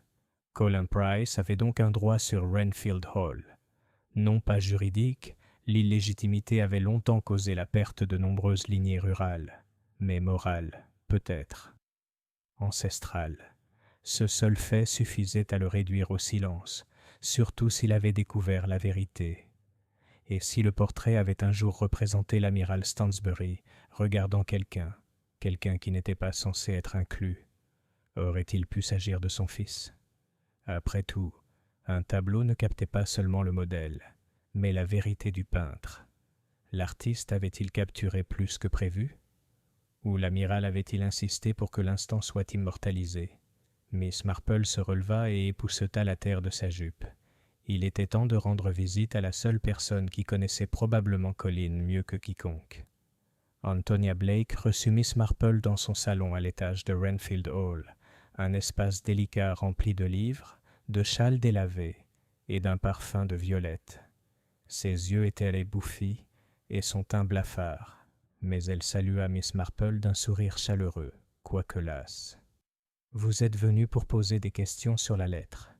Colin Price avait donc un droit sur Renfield Hall. Non pas juridique, l'illégitimité avait longtemps causé la perte de nombreuses lignées rurales, mais morale, peut-être. Ancestrale. Ce seul fait suffisait à le réduire au silence, surtout s'il avait découvert la vérité. Et si le portrait avait un jour représenté l'amiral Stansbury regardant quelqu'un qui n'était pas censé être inclus, aurait-il pu s'agir de son fils ? Après tout, un tableau ne captait pas seulement le modèle, mais la vérité du peintre. L'artiste avait-il capturé plus que prévu ? Ou l'amiral avait-il insisté pour que l'instant soit immortalisé ? Miss Marple se releva et épousseta la terre de sa jupe. Il était temps de rendre visite à la seule personne qui connaissait probablement Colin mieux que quiconque. Antonia Blake reçut Miss Marple dans son salon à l'étage de Renfield Hall, un espace délicat rempli de livres, de châles délavés et d'un parfum de violette. Ses yeux étaient ébouffis et son teint blafard, mais elle salua Miss Marple d'un sourire chaleureux, quoique lasse. « Vous êtes venu pour poser des questions sur la lettre, »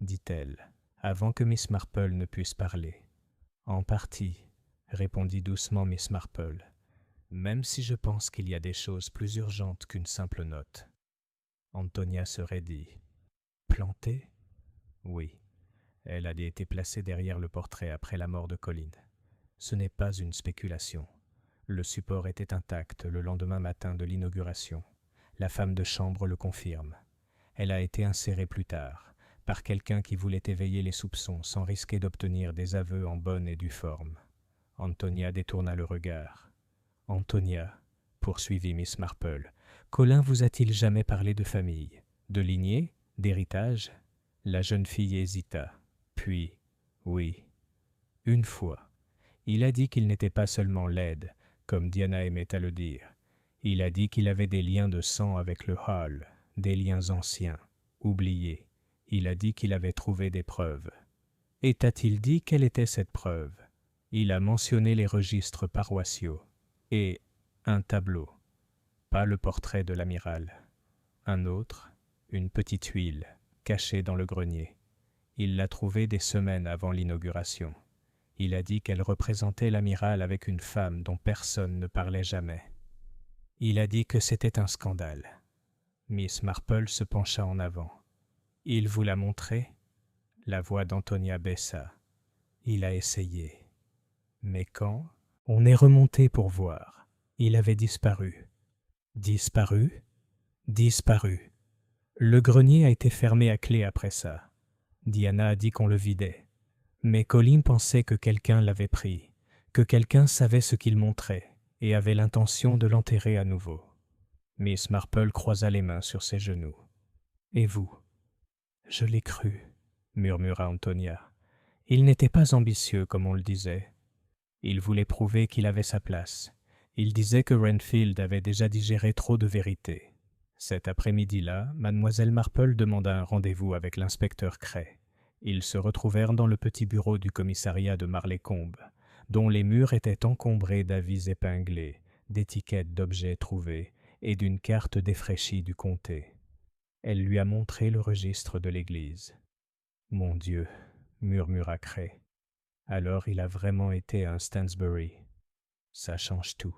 dit-elle, avant que Miss Marple ne puisse parler. « En partie, » répondit doucement Miss Marple, « même si je pense qu'il y a des choses plus urgentes qu'une simple note. » Antonia se raidit. « Plantée ? » ?»« Oui. Elle a été placée derrière le portrait après la mort de Colin. Ce n'est pas une spéculation. Le support était intact le lendemain matin de l'inauguration. La femme de chambre le confirme. Elle a été insérée plus tard, par quelqu'un qui voulait éveiller les soupçons sans risquer d'obtenir des aveux en bonne et due forme. Antonia détourna le regard. « Antonia, poursuivit Miss Marple, Colin vous a-t-il jamais parlé de famille, de lignée, d'héritage ?» La jeune fille hésita. Puis, oui, une fois. Il a dit qu'il n'était pas seulement laide, comme Diana aimait à le dire. Il a dit qu'il avait des liens de sang avec le Hall, des liens anciens, oubliés. Il a dit qu'il avait trouvé des preuves. Et t'a-t-il dit quelle était cette preuve ? Il a mentionné les registres paroissiaux et un tableau, pas le portrait de l'amiral. Un autre, une petite huile, cachée dans le grenier. Il l'a trouvée des semaines avant l'inauguration. Il a dit qu'elle représentait l'amiral avec une femme dont personne ne parlait jamais. Il a dit que c'était un scandale. Miss Marple se pencha en avant. « Il vous l'a montré ?» La voix d'Antonia baissa. « Il a essayé. » Mais quand on est remonté pour voir, il avait disparu. Disparu? Disparu. Le grenier a été fermé à clé après ça. Diana a dit qu'on le vidait. Mais Colin pensait que quelqu'un l'avait pris, que quelqu'un savait ce qu'il montrait et avait l'intention de l'enterrer à nouveau. Miss Marple croisa les mains sur ses genoux. « Et vous ?»« Je l'ai cru, » murmura Antonia. Il n'était pas ambitieux comme on le disait. Il voulait prouver qu'il avait sa place. Il disait que Renfield avait déjà digéré trop de vérité. Cet après-midi-là, mademoiselle Marple demanda un rendez-vous avec l'inspecteur Cray. Ils se retrouvèrent dans le petit bureau du commissariat de Marleycombe, dont les murs étaient encombrés d'avis épinglés, d'étiquettes d'objets trouvés et d'une carte défraîchie du comté. Elle lui a montré le registre de l'église. « Mon Dieu !» murmura Cray. « Alors il a vraiment été à un Stansbury. Ça change tout. »«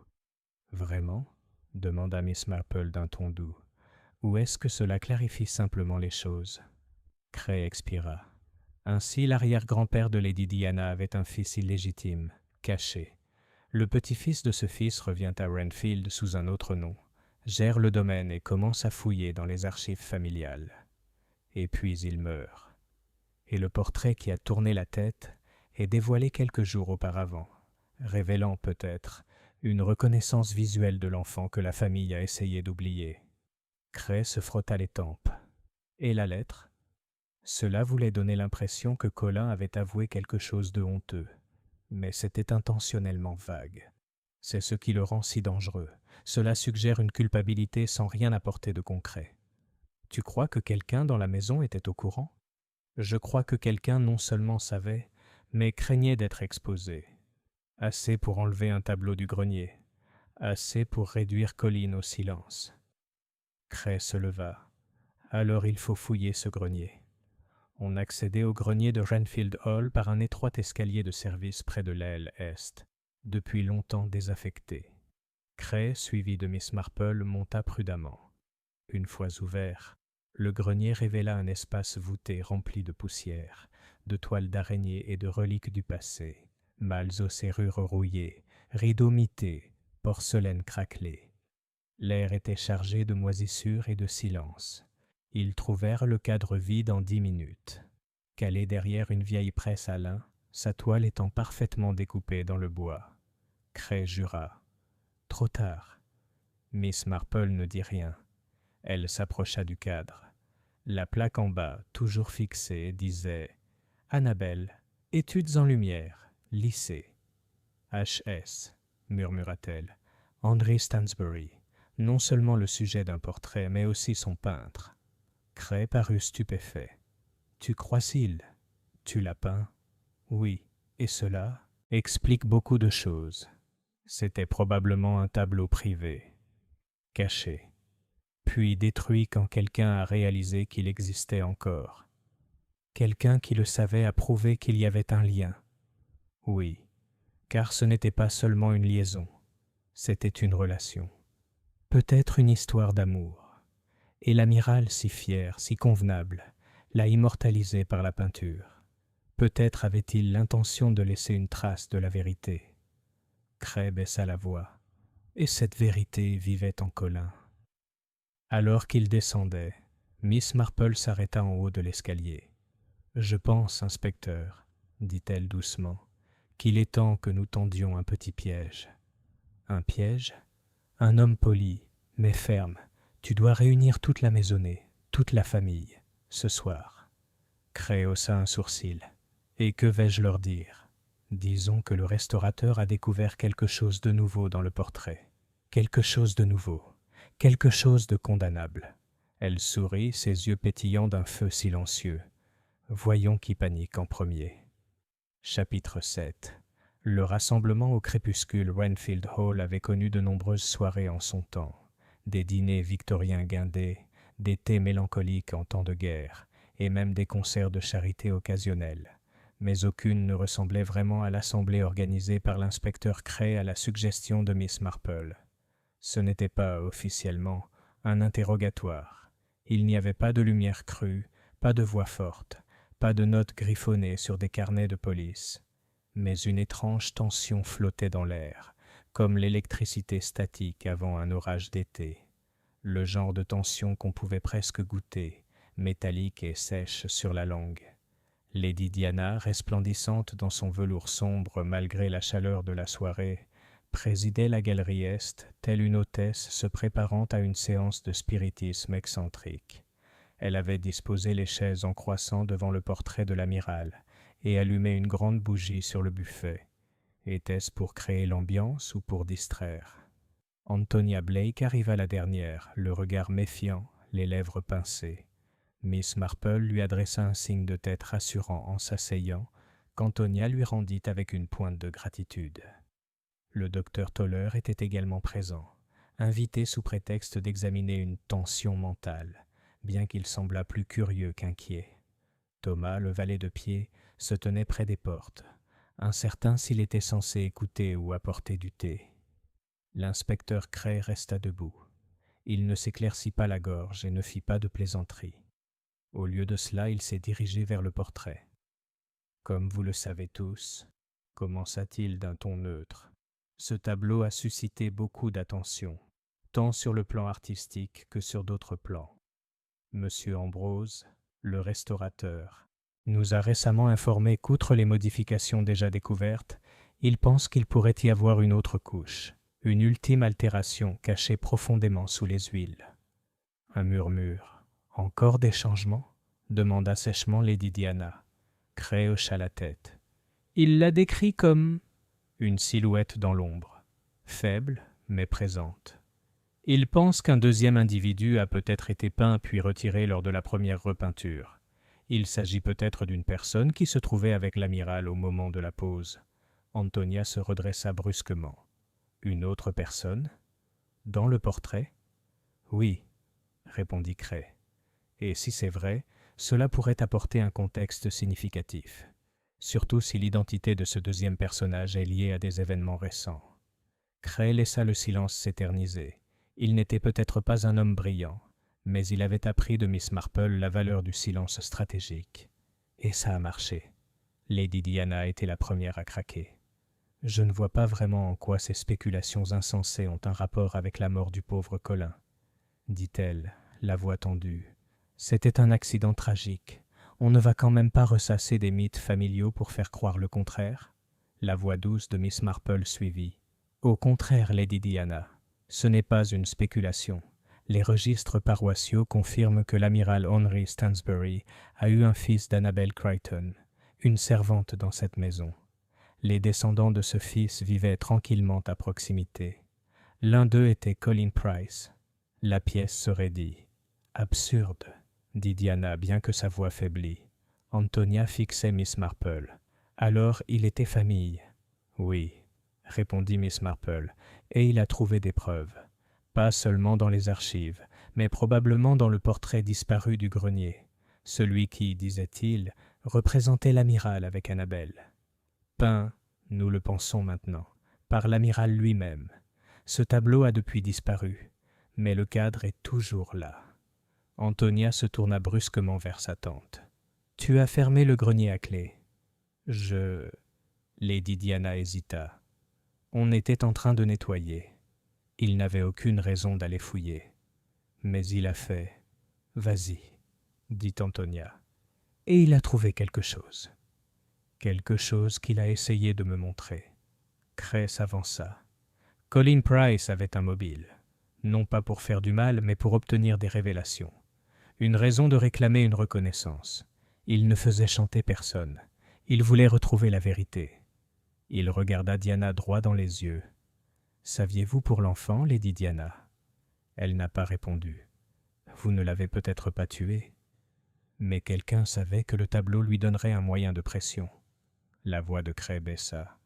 Vraiment ?» demanda Miss Marple d'un ton doux. « Ou est-ce que cela clarifie simplement les choses ?» Cray expira. Ainsi, l'arrière-grand-père de Lady Diana avait un fils illégitime, caché. Le petit-fils de ce fils revient à Renfield sous un autre nom, gère le domaine et commence à fouiller dans les archives familiales. Et puis il meurt. Et le portrait qui a tourné la tête est dévoilé quelques jours auparavant, révélant peut-être une reconnaissance visuelle de l'enfant que la famille a essayé d'oublier. Cray se frotta les tempes. Et la lettre ? Cela voulait donner l'impression que Colin avait avoué quelque chose de honteux, mais c'était intentionnellement vague. C'est ce qui le rend si dangereux. Cela suggère une culpabilité sans rien apporter de concret. Tu crois que quelqu'un dans la maison était au courant ? Je crois que quelqu'un non seulement savait, mais craignait d'être exposé. Assez pour enlever un tableau du grenier, assez pour réduire Colin au silence. Cray se leva. Alors il faut fouiller ce grenier. On accédait au grenier de Renfield Hall par un étroit escalier de service près de l'aile est, depuis longtemps désaffecté. Cray, suivi de Miss Marple, monta prudemment. Une fois ouvert, le grenier révéla un espace voûté rempli de poussière, de toiles d'araignée et de reliques du passé, malles aux serrures rouillées, rideaux mités, porcelaine craquelée. L'air était chargé de moisissure et de silence. Ils trouvèrent le cadre vide en 10 minutes. Calé derrière une vieille presse à lin, sa toile étant parfaitement découpée dans le bois. Cray jura. Trop tard. Miss Marple ne dit rien. Elle s'approcha du cadre. La plaque en bas, toujours fixée, disait « Annabelle, études en lumière, lycée. »« H.S. » murmura-t-elle. « Henry Stansbury. Non seulement le sujet d'un portrait, mais aussi son peintre. » Cray parut stupéfait. « Tu crois-t-il ? Tu l'as peint ? » ?»« Oui. Et cela explique beaucoup de choses. C'était probablement un tableau privé, caché, puis détruit quand quelqu'un a réalisé qu'il existait encore. Quelqu'un qui le savait a prouvé qu'il y avait un lien. Oui, car ce n'était pas seulement une liaison, c'était une relation. Peut-être une histoire d'amour. Et l'amiral, si fier, si convenable, l'a immortalisé par la peinture. Peut-être avait-il l'intention de laisser une trace de la vérité. Cray baissa la voix, et cette vérité vivait en Colin. Alors qu'il descendait, Miss Marple s'arrêta en haut de l'escalier. « Je pense, inspecteur, dit-elle doucement, qu'il est temps que nous tendions un petit piège. » « Un piège ? Un homme poli, mais ferme. Tu dois réunir toute la maisonnée, toute la famille, ce soir. » Cray haussa un sourcil. « Et que vais-je leur dire ? Disons que le restaurateur a découvert quelque chose de nouveau dans le portrait. Quelque chose de nouveau. Quelque chose de condamnable. » Elle sourit, ses yeux pétillants d'un feu silencieux. Voyons qui panique en premier. Chapitre 7. Le rassemblement au crépuscule Renfield Hall avait connu de nombreuses soirées en son temps. Des dîners victoriens guindés, des thés mélancoliques en temps de guerre, et même des concerts de charité occasionnels. Mais aucune ne ressemblait vraiment à l'assemblée organisée par l'inspecteur Cray à la suggestion de Miss Marple. Ce n'était pas, officiellement, un interrogatoire. Il n'y avait pas de lumière crue, pas de voix forte, pas de notes griffonnées sur des carnets de police. mais une étrange tension flottait dans l'air, comme l'électricité statique avant un orage d'été. Le genre de tension qu'on pouvait presque goûter, métallique et sèche sur la langue. Lady Diana, resplendissante dans son velours sombre malgré la chaleur de la soirée, présidait la galerie Est, telle une hôtesse se préparant à une séance de spiritisme excentrique. Elle avait disposé les chaises en croissant devant le portrait de l'amiral et allumé une grande bougie sur le buffet. Était-ce pour créer l'ambiance ou pour distraire? Antonia Blake arriva la dernière, le regard méfiant, les lèvres pincées. Miss Marple lui adressa un signe de tête rassurant en s'asseyant, qu'Antonia lui rendit avec une pointe de gratitude. Le docteur Toller était également présent, invité sous prétexte d'examiner une tension mentale, bien qu'il semblât plus curieux qu'inquiet. Thomas, le valet de pied, se tenait près des portes, incertain s'il était censé écouter ou apporter du thé. L'inspecteur Cray resta debout. Il ne s'éclaircit pas la gorge et ne fit pas de plaisanterie. Au lieu de cela, il s'est dirigé vers le portrait. « Comme vous le savez tous, » commença-t-il d'un ton neutre, « ce tableau a suscité beaucoup d'attention, tant sur le plan artistique que sur d'autres plans. Monsieur Ambrose, le restaurateur, nous a récemment informé qu'outre les modifications déjà découvertes, il pense qu'il pourrait y avoir une autre couche, une ultime altération cachée profondément sous les huiles. » Un murmure. « Encore des changements ?» demanda sèchement Lady Diana. Cray hocha la tête. Il l'a décrit comme une silhouette dans l'ombre, faible mais présente. Il pense qu'un deuxième individu a peut-être été peint puis retiré lors de la première repeinture. Il s'agit peut-être d'une personne qui se trouvait avec l'amiral au moment de la pose. Antonia se redressa brusquement. Une autre personne? Dans le portrait? Oui, répondit Cray. Et si c'est vrai, cela pourrait apporter un contexte significatif, surtout si l'identité de ce deuxième personnage est liée à des événements récents. Cray laissa le silence s'éterniser. Il n'était peut-être pas un homme brillant, mais il avait appris de Miss Marple la valeur du silence stratégique. Et ça a marché. Lady Diana était la première à craquer. « Je ne vois pas vraiment en quoi ces spéculations insensées ont un rapport avec la mort du pauvre Colin, » dit-elle, la voix tendue. « C'était un accident tragique. On ne va quand même pas ressasser des mythes familiaux pour faire croire le contraire ?» La voix douce de Miss Marple suivit. « Au contraire, Lady Diana. Ce n'est pas une spéculation. Les registres paroissiaux confirment que l'amiral Henry Stansbury a eu un fils d'Annabel Crichton, une servante dans cette maison. Les descendants de ce fils vivaient tranquillement à proximité. L'un d'eux était Colin Price. La pièce se raidit. « Absurde, » dit Diana, bien que sa voix faiblit. Antonia fixait Miss Marple. « Alors, il était famille. »« Oui, » répondit Miss Marple, et il a trouvé des preuves. Pas seulement dans les archives, mais probablement dans le portrait disparu du grenier, celui qui, disait-il, représentait l'amiral avec Annabel. Peint, nous le pensons maintenant, par l'amiral lui-même. Ce tableau a depuis disparu, mais le cadre est toujours là. Antonia se tourna brusquement vers sa tante. « Tu as fermé le grenier à clé. » Lady Diana hésita. On était en train de nettoyer. Il n'avait aucune raison d'aller fouiller. Mais il a fait. « Vas-y, » dit Antonia. Et il a trouvé quelque chose. Quelque chose qu'il a essayé de me montrer. Cray s'avança. Colin Price avait un mobile. Non pas pour faire du mal, mais pour obtenir des révélations. Une raison de réclamer une reconnaissance. Il ne faisait chanter personne. Il voulait retrouver la vérité. Il regarda Diana droit dans les yeux. « Saviez-vous pour l'enfant, Lady Diana ?» Elle n'a pas répondu. « Vous ne l'avez peut-être pas tué. » Mais quelqu'un savait que le tableau lui donnerait un moyen de pression. La voix de Cray baissa.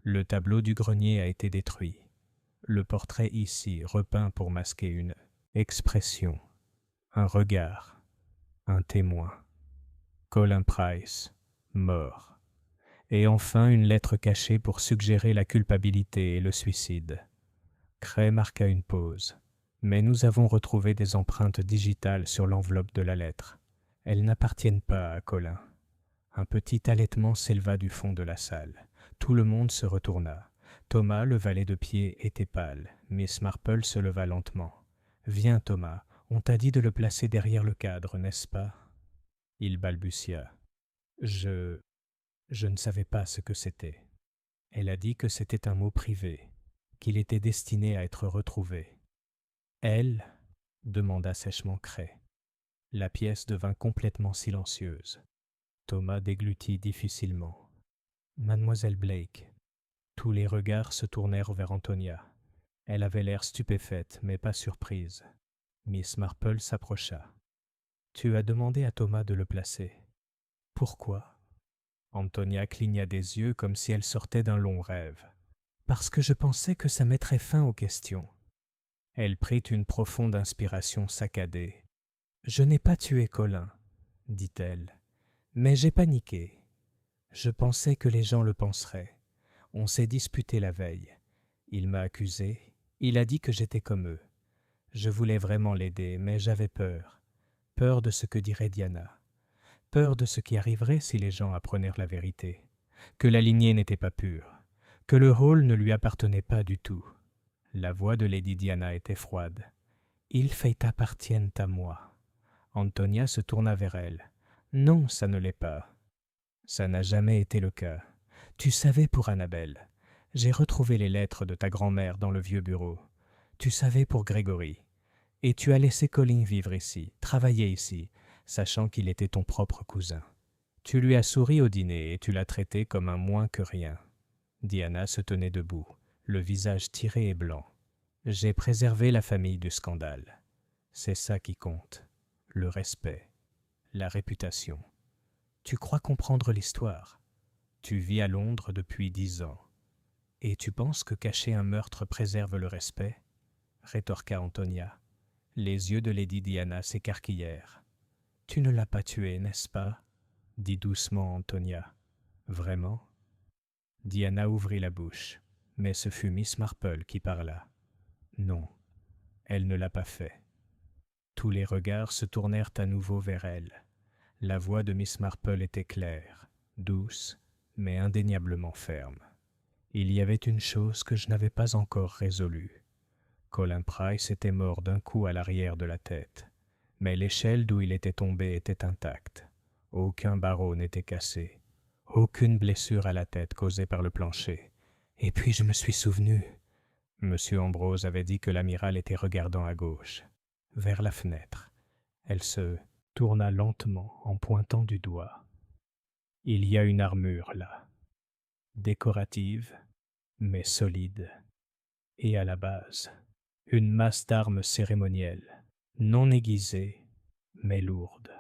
Le tableau du grenier a été détruit. Le portrait ici repeint pour masquer une expression, un regard, un témoin. Colin Price, mort. Et enfin une lettre cachée pour suggérer la culpabilité et le suicide. Cray marqua une pause. Mais nous avons retrouvé des empreintes digitales sur l'enveloppe de la lettre. Elles n'appartiennent pas à Colin. Un petit halètement s'éleva du fond de la salle. Tout le monde se retourna. Thomas, le valet de pied, était pâle. Miss Marple se leva lentement. « Viens, Thomas, on t'a dit de le placer derrière le cadre, n'est-ce pas ?» Il balbutia. « Je ne savais pas ce que c'était. » Elle a dit que c'était un mot privé, qu'il était destiné à être retrouvé. « Elle ?» demanda sèchement Cray. La pièce devint complètement silencieuse. Thomas déglutit difficilement. « Mademoiselle Blake. » Tous les regards se tournèrent vers Antonia. Elle avait l'air stupéfaite, mais pas surprise. Miss Marple s'approcha. « Tu as demandé à Thomas de le placer. Pourquoi ?» Antonia cligna des yeux comme si elle sortait d'un long rêve. « Parce que je pensais que ça mettrait fin aux questions. » Elle prit une profonde inspiration saccadée. « Je n'ai pas tué Colin, dit-elle, mais j'ai paniqué. Je pensais que les gens le penseraient. On s'est disputé la veille. Il m'a accusé, il a dit que j'étais comme eux. Je voulais vraiment l'aider, mais j'avais peur. Peur de ce que dirait Diana. Peur de ce qui arriverait si les gens apprenèrent la vérité. Que la lignée n'était pas pure. Que le Hall ne lui appartenait pas du tout. La voix de Lady Diana était froide. « Ils appartiennent à moi. » Antonia se tourna vers elle. « Non, ça ne l'est pas. Ça n'a jamais été le cas. Tu savais pour Annabelle. J'ai retrouvé les lettres de ta grand-mère dans le vieux bureau. Tu savais pour Grégory. Et tu as laissé Colin vivre ici, travailler ici, sachant qu'il était ton propre cousin. Tu lui as souri au dîner et tu l'as traité comme un moins que rien. » Diana se tenait debout, le visage tiré et blanc. « J'ai préservé la famille du scandale. C'est ça qui compte. Le respect. La réputation. Tu crois comprendre l'histoire. Tu vis à Londres depuis 10 ans. Et tu penses que cacher un meurtre préserve le respect ?» rétorqua Antonia. Les yeux de Lady Diana s'écarquillèrent. « Tu ne l'as pas tué, n'est-ce pas ?» dit doucement Antonia. « Vraiment ?» Diana ouvrit la bouche, mais ce fut Miss Marple qui parla. « Non, elle ne l'a pas fait. » Tous les regards se tournèrent à nouveau vers elle. La voix de Miss Marple était claire, douce, mais indéniablement ferme. « Il y avait une chose que je n'avais pas encore résolue. Colin Price était mort d'un coup à l'arrière de la tête, mais l'échelle d'où il était tombé était intacte. Aucun barreau n'était cassé, aucune blessure à la tête causée par le plancher. Et puis je me suis souvenu. Monsieur Ambrose avait dit que l'amiral était regardant à gauche, vers la fenêtre. Elle se tourna lentement en pointant du doigt. Il y a une armure là, décorative, mais solide, et à la base, une masse d'armes cérémonielles, non aiguisée, mais lourde. »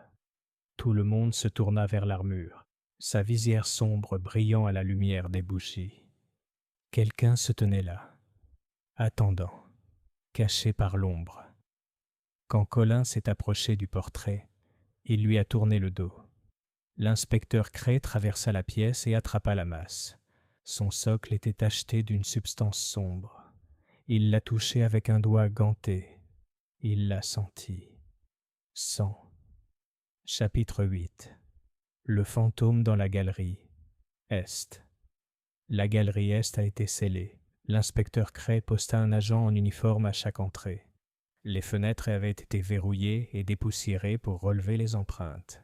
Tout le monde se tourna vers l'armure, sa visière sombre brillant à la lumière des bougies. Quelqu'un se tenait là, attendant, caché par l'ombre. Quand Colin s'est approché du portrait, il lui a tourné le dos. L'inspecteur Cray traversa la pièce et attrapa la masse. Son socle était tacheté d'une substance sombre. Il l'a touché avec un doigt ganté. Il l'a senti. Sang. Chapitre 8. Le fantôme dans la galerie Est. La galerie Est a été scellée. L'inspecteur Cray posta un agent en uniforme à chaque entrée. Les fenêtres avaient été verrouillées et dépoussiérées pour relever les empreintes.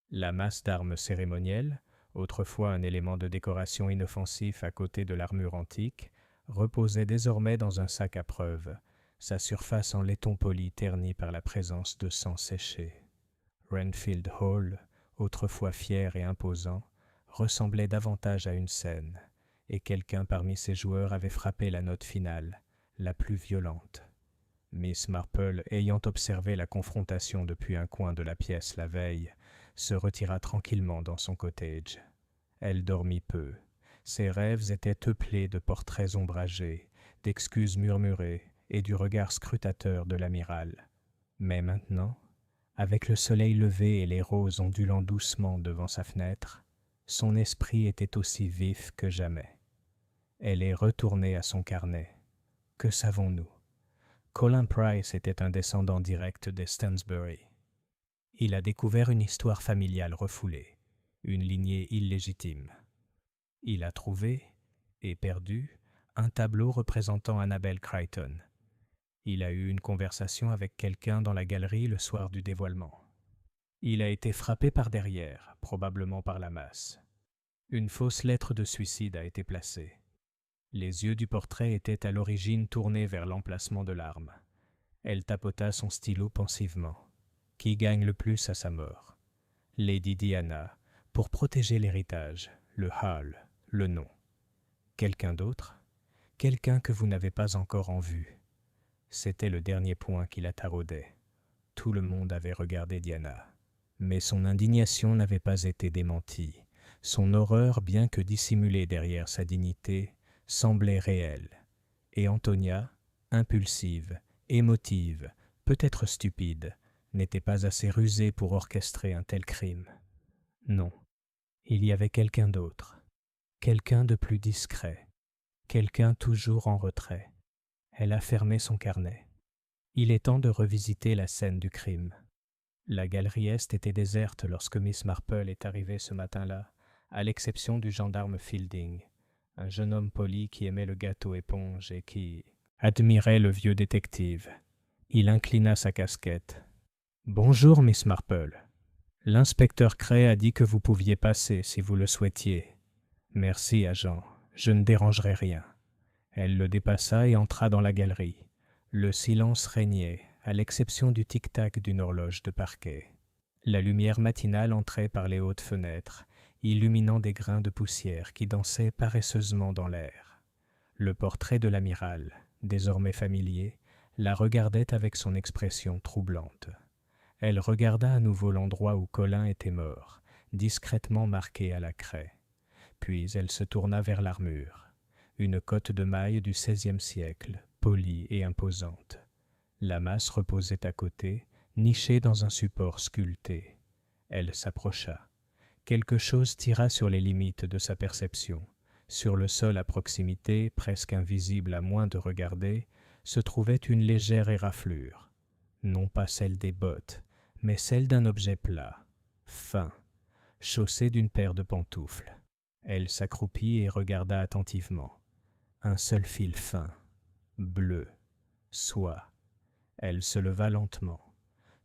La masse d'armes cérémonielles, autrefois un élément de décoration inoffensif à côté de l'armure antique, reposait désormais dans un sac à preuve, sa surface en laiton poli ternie par la présence de sang séché. Renfield Hall, autrefois fier et imposant, ressemblait davantage à une scène, et quelqu'un parmi ses joueurs avait frappé la note finale, la plus violente. Miss Marple, ayant observé la confrontation depuis un coin de la pièce la veille, se retira tranquillement dans son cottage. Elle dormit peu. Ses rêves étaient peuplés de portraits ombragés, d'excuses murmurées et du regard scrutateur de l'amiral. Mais maintenant, avec le soleil levé et les roses ondulant doucement devant sa fenêtre, son esprit était aussi vif que jamais. Elle est retournée à son carnet. Que savons-nous? Colin Price était un descendant direct des Stansbury. Il a découvert une histoire familiale refoulée, une lignée illégitime. Il a trouvé, et perdu, un tableau représentant Annabel Crichton. Il a eu une conversation avec quelqu'un dans la galerie le soir du dévoilement. Il a été frappé par derrière, probablement par la masse. Une fausse lettre de suicide a été placée. Les yeux du portrait étaient à l'origine tournés vers l'emplacement de l'arme. Elle tapota son stylo pensivement. Qui gagne le plus à sa mort? Lady Diana, pour protéger l'héritage, le Hall, le nom. Quelqu'un d'autre? Quelqu'un que vous n'avez pas encore en vue. C'était le dernier point qui la taraudait. Tout le monde avait regardé Diana. Mais son indignation n'avait pas été démentie. Son horreur, bien que dissimulée derrière sa dignité, semblait réelle. Et Antonia, impulsive, émotive, peut-être stupide, n'était pas assez rusée pour orchestrer un tel crime. Non, il y avait quelqu'un d'autre, quelqu'un de plus discret, quelqu'un toujours en retrait. Elle a fermé son carnet. Il est temps de revisiter la scène du crime. La galerie Est était déserte lorsque Miss Marple est arrivée ce matin-là, à l'exception du gendarme Fielding, un jeune homme poli qui aimait le gâteau éponge et qui admirait le vieux détective. Il inclina sa casquette. « Bonjour, Miss Marple. L'inspecteur Cray a dit que vous pouviez passer si vous le souhaitiez. »« Merci, agent. Je ne dérangerai rien. » Elle le dépassa et entra dans la galerie. Le silence régnait, à l'exception du tic-tac d'une horloge de parquet. La lumière matinale entrait par les hautes fenêtres, illuminant des grains de poussière qui dansaient paresseusement dans l'air. Le portrait de l'amiral, désormais familier, la regardait avec son expression troublante. Elle regarda à nouveau l'endroit où Colin était mort, discrètement marqué à la craie. Puis elle se tourna vers l'armure, une cotte de maille du XVIe siècle, polie et imposante. La masse reposait à côté, nichée dans un support sculpté. Elle s'approcha. Quelque chose tira sur les limites de sa perception. Sur le sol à proximité, presque invisible à moins de regarder, se trouvait une légère éraflure. Non pas celle des bottes, mais celle d'un objet plat, fin, chaussé d'une paire de pantoufles. Elle s'accroupit et regarda attentivement. Un seul fil fin, bleu, soie. Elle se leva lentement.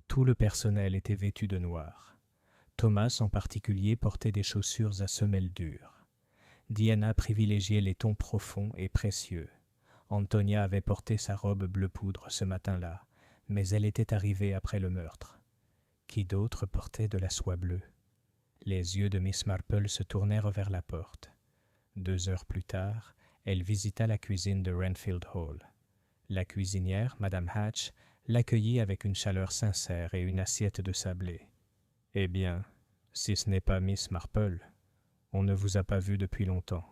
Tout le personnel était vêtu de noir. Thomas en particulier portait des chaussures à semelles dures. Diana privilégiait les tons profonds et précieux. Antonia avait porté sa robe bleu poudre ce matin-là, mais elle était arrivée après le meurtre. Qui d'autre portait de la soie bleue? Les yeux de Miss Marple se tournèrent vers la porte. 2 heures plus tard, elle visita la cuisine de Renfield Hall. La cuisinière, Madame Hatch, l'accueillit avec une chaleur sincère et une assiette de sablé. « Eh bien, si ce n'est pas Miss Marple, on ne vous a pas vu depuis longtemps.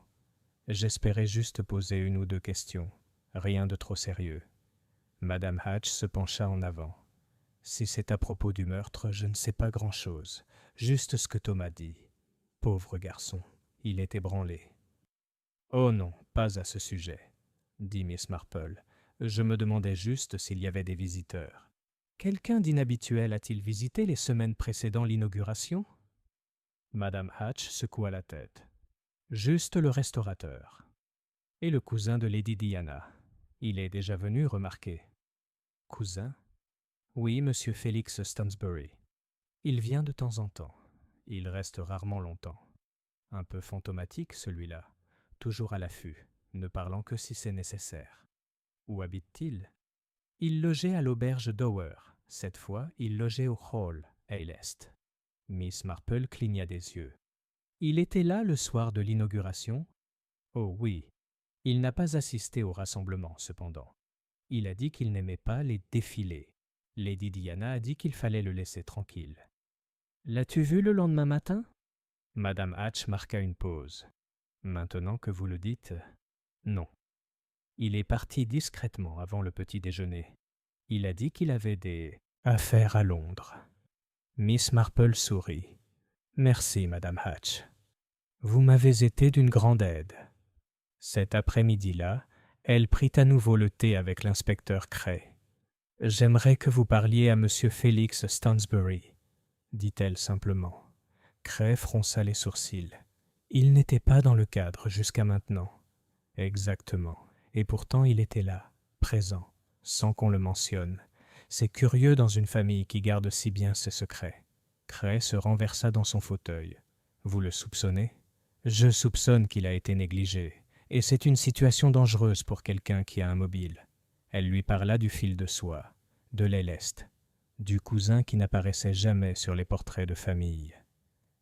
J'espérais juste poser 1 ou 2 questions, rien de trop sérieux. » Madame Hatch se pencha en avant. « Si c'est à propos du meurtre, je ne sais pas grand-chose, juste ce que Thomas dit. Pauvre garçon, il est ébranlé. »« Oh non, pas à ce sujet, » dit Miss Marple. « Je me demandais juste s'il y avait des visiteurs. »« Quelqu'un d'inhabituel a-t-il visité les semaines précédant l'inauguration ?» Madame Hatch secoua la tête. « Juste le restaurateur. Et le cousin de Lady Diana. Il est déjà venu, remarquez. »« Cousin ? » ?»« Oui, monsieur Félix Stansbury. Il vient de temps en temps. Il reste rarement longtemps. Un peu fantomatique, celui-là. Toujours à l'affût, ne parlant que si c'est nécessaire. Où habite-t-il ? Il logeait à l'auberge Dower. Cette fois, il logeait au Hall, à l'Est. Miss Marple cligna des yeux. Il était là le soir de l'inauguration ? Oh oui. Il n'a pas assisté au rassemblement, cependant. Il a dit qu'il n'aimait pas les défilés. Lady Diana a dit qu'il fallait le laisser tranquille. L'as-tu vu le lendemain matin ? Madame Hatch marqua une pause. Maintenant que vous le dites, non. Il est parti discrètement avant le petit déjeuner. Il a dit qu'il avait des affaires à Londres. Miss Marple sourit. Merci, Madame Hatch. Vous m'avez été d'une grande aide. Cet après-midi-là, elle prit à nouveau le thé avec l'inspecteur Cray. J'aimerais que vous parliez à monsieur Félix Stansbury, dit-elle simplement. Cray fronça les sourcils. Il n'était pas dans le cadre jusqu'à maintenant. Exactement. Et pourtant il était là, présent, sans qu'on le mentionne. C'est curieux dans une famille qui garde si bien ses secrets. Cray se renversa dans son fauteuil. Vous le soupçonnez? Je soupçonne qu'il a été négligé. Et c'est une situation dangereuse pour quelqu'un qui a un mobile. Elle lui parla du fil de soie, de l'éleste, du cousin qui n'apparaissait jamais sur les portraits de famille.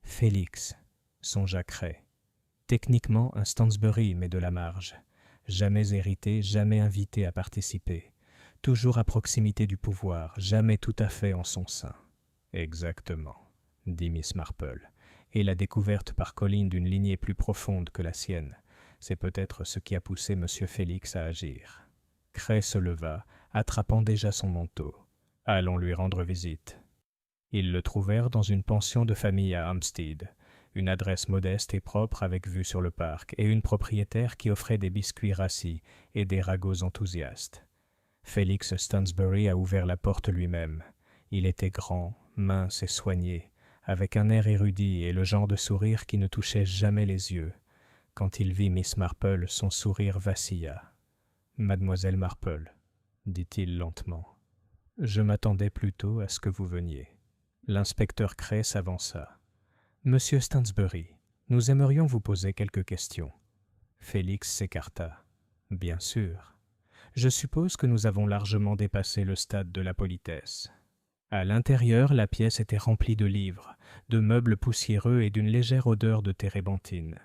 Félix, songea Cray. Techniquement un Stansbury, mais de la marge. Jamais hérité, jamais invité à participer. Toujours à proximité du pouvoir, jamais tout à fait en son sein. Exactement, dit Miss Marple. Et la découverte par Colline d'une lignée plus profonde que la sienne, c'est peut-être ce qui a poussé M. Félix à agir. Cray se leva, attrapant déjà son manteau. Allons lui rendre visite. Ils le trouvèrent dans une pension de famille à Hampstead, une adresse modeste et propre avec vue sur le parc, et une propriétaire qui offrait des biscuits rassis et des ragots enthousiastes. Félix Stansbury a ouvert la porte lui-même. Il était grand, mince et soigné, avec un air érudit et le genre de sourire qui ne touchait jamais les yeux. Quand il vit Miss Marple, son sourire vacilla. « Mademoiselle Marple, dit-il lentement, je m'attendais plutôt à ce que vous veniez. » L'inspecteur Cray s'avança. « Monsieur Stansbury, nous aimerions vous poser quelques questions. » Félix s'écarta. « Bien sûr. Je suppose que nous avons largement dépassé le stade de la politesse. » À l'intérieur, la pièce était remplie de livres, de meubles poussiéreux et d'une légère odeur de térébenthine.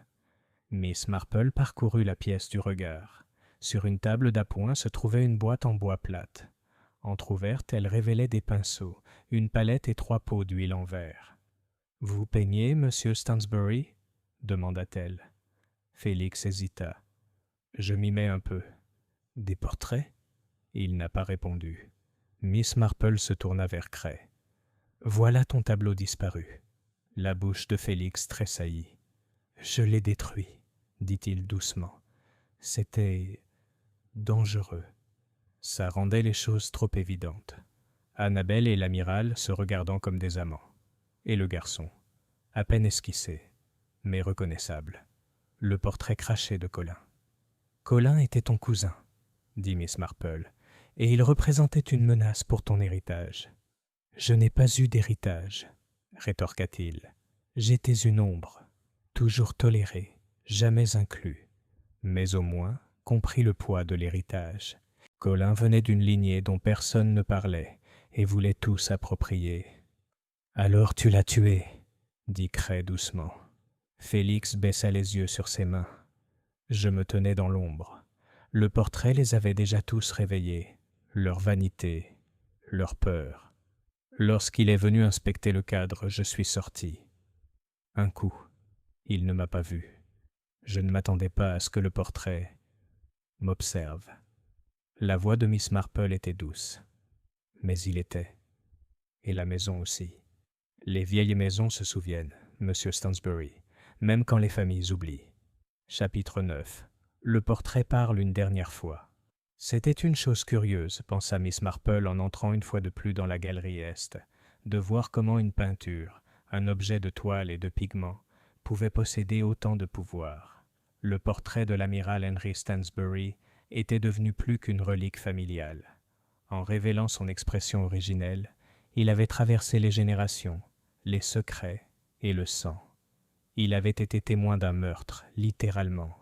Miss Marple parcourut la pièce du regard. Sur une table d'appoint se trouvait une boîte en bois plate. Entr'ouverte, elle révélait des pinceaux, une palette et 3 pots d'huile en verre. « Vous peignez, monsieur Stansbury » demanda-t-elle. Félix hésita. « Je m'y mets un peu. »« Des portraits ?» Il n'a pas répondu. Miss Marple se tourna vers Cray. « Voilà ton tableau disparu. » La bouche de Félix tressaillit. « Je l'ai détruit, » dit-il doucement. « C'était dangereux. » Ça rendait les choses trop évidentes. Annabelle et l'amiral se regardant comme des amants. Et le garçon, à peine esquissé, mais reconnaissable. Le portrait craché de Colin. « Colin était ton cousin, » dit Miss Marple, « et il représentait une menace pour ton héritage. »« Je n'ai pas eu d'héritage, » rétorqua-t-il. « J'étais une ombre, toujours tolérée, jamais inclus, mais au moins compris le poids de l'héritage. Colin venait d'une lignée dont personne ne parlait et voulait tout s'approprier. »« Alors tu l'as tué, » dit Cray doucement. Félix baissa les yeux sur ses mains. Je me tenais dans l'ombre. Le portrait les avait déjà tous réveillés, leur vanité, leur peur. Lorsqu'il est venu inspecter le cadre, je suis sorti. Un coup, il ne m'a pas vu. Je ne m'attendais pas à ce que le portrait m'observe. La voix de Miss Marple était douce, mais il était, et la maison aussi. Les vieilles maisons se souviennent, monsieur Stansbury, même quand les familles oublient. Chapitre 9. Le portrait parle une dernière fois. C'était une chose curieuse, pensa Miss Marple en entrant une fois de plus dans la galerie est, de voir comment une peinture, un objet de toile et de pigments, pouvait posséder autant de pouvoir. Le portrait de l'amiral Henry Stansbury était devenu plus qu'une relique familiale. En révélant son expression originelle, il avait traversé les générations, les secrets et le sang. Il avait été témoin d'un meurtre, littéralement,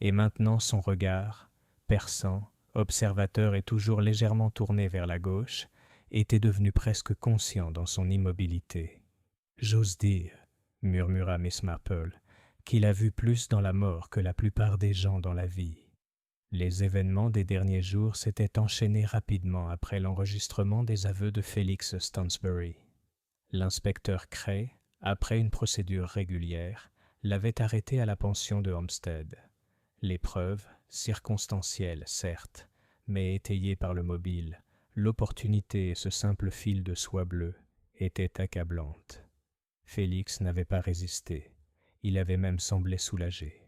et maintenant son regard, perçant, observateur et toujours légèrement tourné vers la gauche, était devenu presque conscient dans son immobilité. « J'ose dire, » murmura Miss Marple, « qu'il a vu plus dans la mort que la plupart des gens dans la vie. » Les événements des derniers jours s'étaient enchaînés rapidement après l'enregistrement des aveux de Félix Stansbury. L'inspecteur Cray, après une procédure régulière, l'avait arrêté à la pension de Hampstead. Les preuves, circonstancielles certes, mais étayées par le mobile, l'opportunité et ce simple fil de soie bleue, étaient accablantes. Félix n'avait pas résisté. Il avait même semblé soulagé.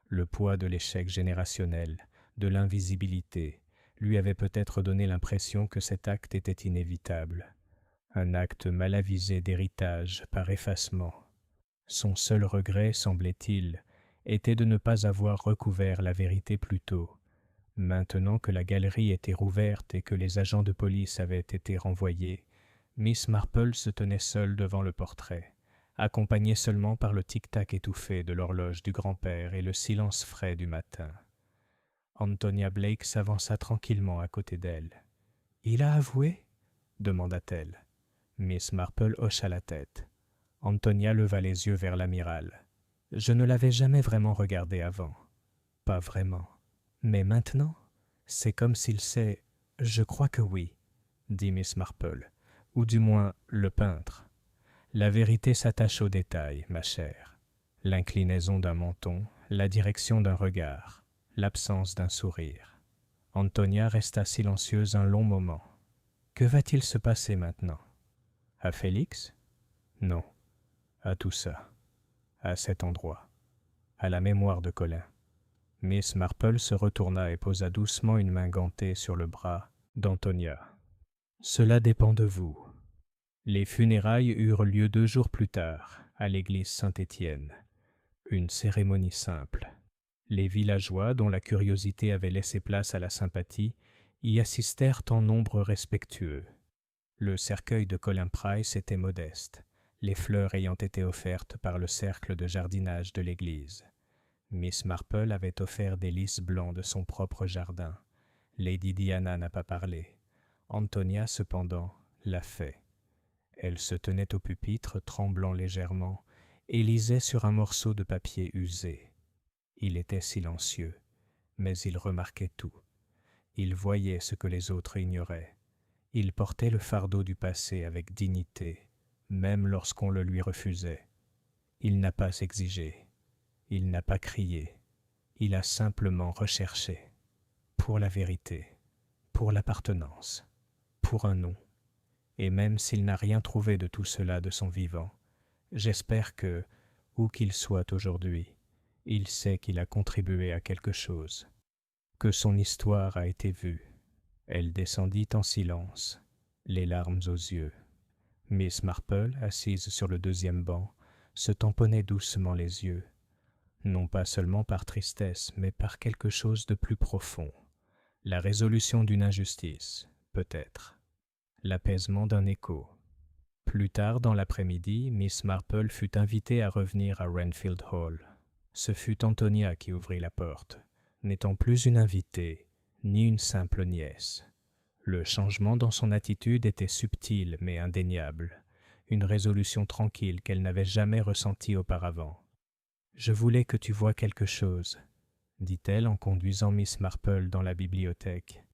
Le poids de l'échec générationnel, de l'invisibilité, lui avait peut-être donné l'impression que cet acte était inévitable. Un acte mal avisé d'héritage par effacement. Son seul regret, semblait-il, était de ne pas avoir recouvert la vérité plus tôt. Maintenant que la galerie était rouverte et que les agents de police avaient été renvoyés, Miss Marple se tenait seule devant le portrait, accompagnée seulement par le tic-tac étouffé de l'horloge du grand-père et le silence frais du matin. Antonia Blake s'avança tranquillement à côté d'elle. « Il a avoué ?» demanda-t-elle. Miss Marple hocha la tête. Antonia leva les yeux vers l'amiral. « Je ne l'avais jamais vraiment regardé avant. »« Pas vraiment. Mais maintenant, c'est comme s'il sait... »« Je crois que oui, » dit Miss Marple. « Ou du moins, le peintre. La vérité s'attache aux détails, ma chère. L'inclinaison d'un menton, la direction d'un regard, l'absence d'un sourire. » Antonia resta silencieuse un long moment. « Que va-t-il se passer maintenant ? À Félix ? Non. À tout ça. À cet endroit. À la mémoire de Colin. » Miss Marple se retourna et posa doucement une main gantée sur le bras d'Antonia. « Cela dépend de vous. » Les funérailles eurent lieu 2 jours plus tard, à l'église Saint-Étienne. Une cérémonie simple. Les villageois, dont la curiosité avait laissé place à la sympathie, y assistèrent en nombre respectueux. Le cercueil de Colin Price était modeste, les fleurs ayant été offertes par le cercle de jardinage de l'église. Miss Marple avait offert des lys blancs de son propre jardin. Lady Diana n'a pas parlé. Antonia, cependant, l'a fait. Elle se tenait au pupitre, tremblant légèrement, et lisait sur un morceau de papier usé. Il était silencieux, mais il remarquait tout. Il voyait ce que les autres ignoraient. Il portait le fardeau du passé avec dignité, même lorsqu'on le lui refusait. Il n'a pas exigé. Il n'a pas crié, il a simplement recherché, pour la vérité, pour l'appartenance, pour un nom. Et même s'il n'a rien trouvé de tout cela de son vivant, j'espère que, où qu'il soit aujourd'hui, il sait qu'il a contribué à quelque chose, que son histoire a été vue. Elle descendit en silence, les larmes aux yeux. Miss Marple, assise sur le 2e banc, se tamponnait doucement les yeux. Non pas seulement par tristesse, mais par quelque chose de plus profond. La résolution d'une injustice, peut-être. L'apaisement d'un écho. Plus tard dans l'après-midi, Miss Marple fut invitée à revenir à Renfield Hall. Ce fut Antonia qui ouvrit la porte, n'étant plus une invitée, ni une simple nièce. Le changement dans son attitude était subtil mais indéniable, une résolution tranquille qu'elle n'avait jamais ressentie auparavant. « Je voulais que tu voies quelque chose, » dit-elle en conduisant Miss Marple dans la bibliothèque.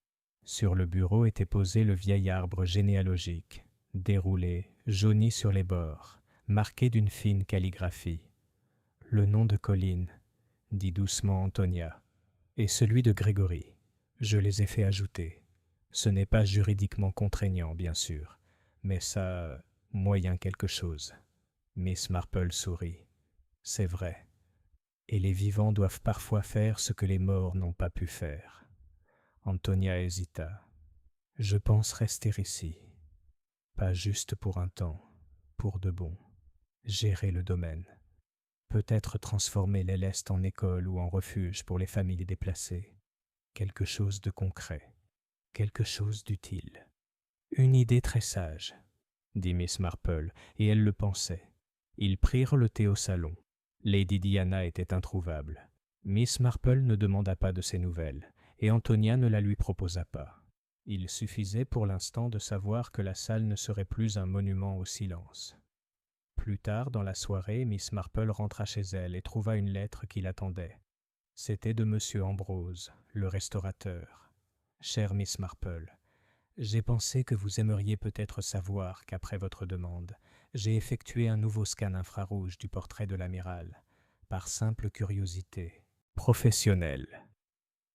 Sur le bureau était posé le vieil arbre généalogique, déroulé, jauni sur les bords, marqué d'une fine calligraphie. « Le nom de Colin, » dit doucement Antonia, « et celui de Grégory. Je les ai fait ajouter. Ce n'est pas juridiquement contraignant, bien sûr, mais ça, moyen quelque chose. » Miss Marple sourit. « C'est vrai. Et les vivants doivent parfois faire ce que les morts n'ont pas pu faire. » Antonia hésita. « Je pense rester ici. Pas juste pour un temps, pour de bon. Gérer le domaine. Peut-être transformer l'Éleste en école ou en refuge pour les familles déplacées. Quelque chose de concret. Quelque chose d'utile. »« Une idée très sage, » dit Miss Marple, et elle le pensait. Ils prirent le thé au salon. Lady Diana était introuvable. Miss Marple ne demanda pas de ses nouvelles, et Antonia ne la lui proposa pas. Il suffisait pour l'instant de savoir que la salle ne serait plus un monument au silence. Plus tard dans la soirée, Miss Marple rentra chez elle et trouva une lettre qui l'attendait. C'était de M. Ambrose, le restaurateur. « Chère Miss Marple, j'ai pensé que vous aimeriez peut-être savoir qu'après votre demande, j'ai effectué un nouveau scan infrarouge du portrait de l'amiral, par simple curiosité, professionnelle.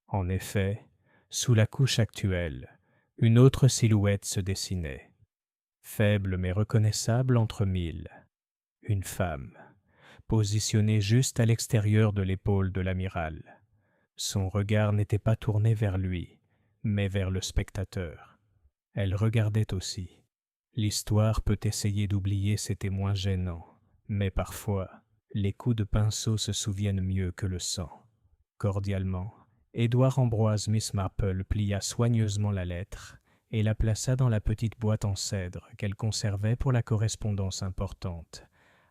En effet, sous la couche actuelle, une autre silhouette se dessinait, faible mais reconnaissable entre mille, une femme, positionnée juste à l'extérieur de l'épaule de l'amiral. Son regard n'était pas tourné vers lui, mais vers le spectateur. Elle regardait aussi. L'histoire peut essayer d'oublier ses témoins gênants, mais parfois, Les coups de pinceau se souviennent mieux que le sang. Cordialement, Édouard Ambroise Miss Marple plia soigneusement la lettre et la plaça dans la petite boîte en cèdre qu'elle conservait pour la correspondance importante,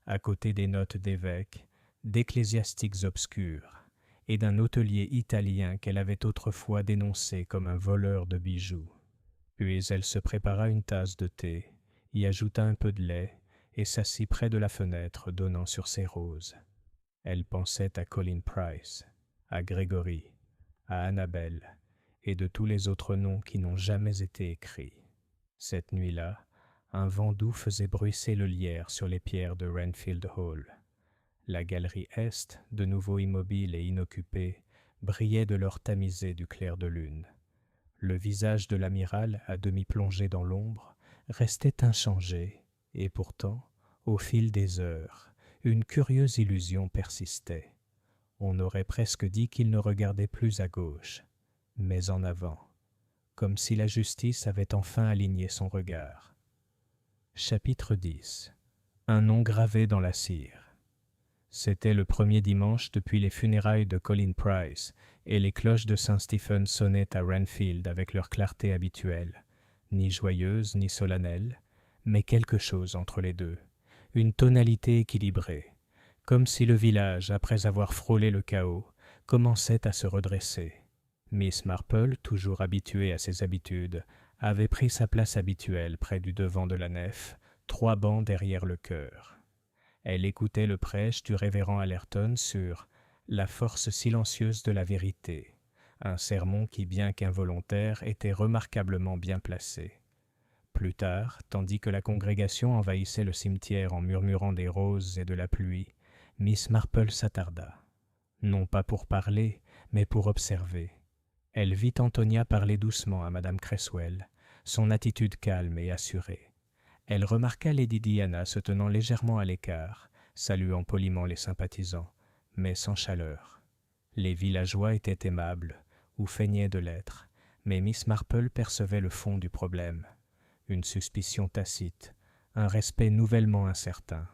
à côté des notes d'évêques, d'ecclésiastiques obscurs et d'un hôtelier italien qu'elle avait autrefois dénoncé comme un voleur de bijoux. Puis elle se prépara une tasse de thé, y ajouta un peu de lait et s'assit près de la fenêtre donnant sur ses roses. Elle pensait à Colin Price, à Grégory, à Annabelle et de tous les autres noms qui n'ont jamais été écrits. Cette nuit-là, un vent doux faisait bruisser le lierre sur les pierres de Renfield Hall. La galerie est, de nouveau immobile et inoccupée, brillait de l'or tamisé du clair de lune. Le visage de l'amiral, à demi plongé dans l'ombre, restait inchangé, et pourtant, au fil des heures, une curieuse illusion persistait. On aurait presque dit qu'il ne regardait plus à gauche, mais en avant, comme si la justice avait enfin aligné son regard. Chapitre 10. Un nom gravé dans la cire. C'était le premier dimanche depuis les funérailles de Colin Price, et les cloches de Saint-Stephen sonnaient à Renfield avec leur clarté habituelle, ni joyeuse ni solennelle, mais quelque chose entre les deux, une tonalité équilibrée, comme si le village, après avoir frôlé le chaos, commençait à se redresser. Miss Marple, toujours habituée à ses habitudes, avait pris sa place habituelle près du devant de la nef, 3 bancs derrière le chœur. Elle écoutait le prêche du révérend Allerton sur « La force silencieuse de la vérité », un sermon qui, bien qu'involontaire, était remarquablement bien placé. Plus tard, tandis que la congrégation envahissait le cimetière en murmurant des roses et de la pluie, Miss Marple s'attarda. Non pas pour parler, mais pour observer. Elle vit Antonia parler doucement à Madame Cresswell, son attitude calme et assurée. Elle remarqua Lady Diana se tenant légèrement à l'écart, saluant poliment les sympathisants, mais sans chaleur. Les villageois étaient aimables, ou feignaient de l'être, mais Miss Marple percevait le fond du problème. Une suspicion tacite, un respect nouvellement incertain.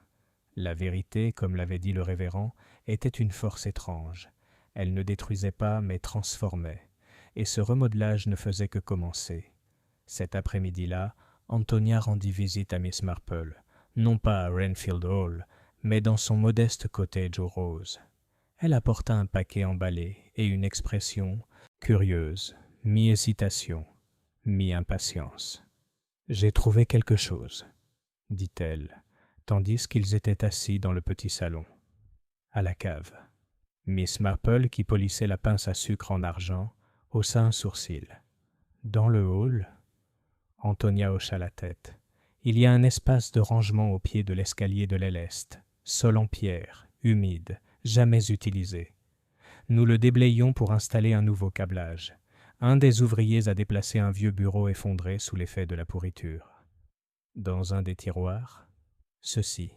La vérité, comme l'avait dit le révérend, était une force étrange. Elle ne détruisait pas, mais transformait. Et ce remodelage ne faisait que commencer. Cet après-midi-là, Antonia rendit visite à Miss Marple, non pas à Renfield Hall, mais dans son modeste cottage aux roses. Elle apporta un paquet emballé et une expression curieuse, mi-hésitation, mi-impatience. « J'ai trouvé quelque chose, » dit-elle, tandis qu'ils étaient assis dans le petit salon, à la cave. Miss Marple, qui polissait la pince à sucre en argent, haussa un sourcil. « Dans le hall ?» Antonia hocha la tête. « Il y a un espace de rangement au pied de l'escalier de l'aile est, sol en pierre, humide, jamais utilisé. Nous le déblayons pour installer un nouveau câblage. Un des ouvriers a déplacé un vieux bureau effondré sous l'effet de la pourriture. Dans un des tiroirs, ceci. »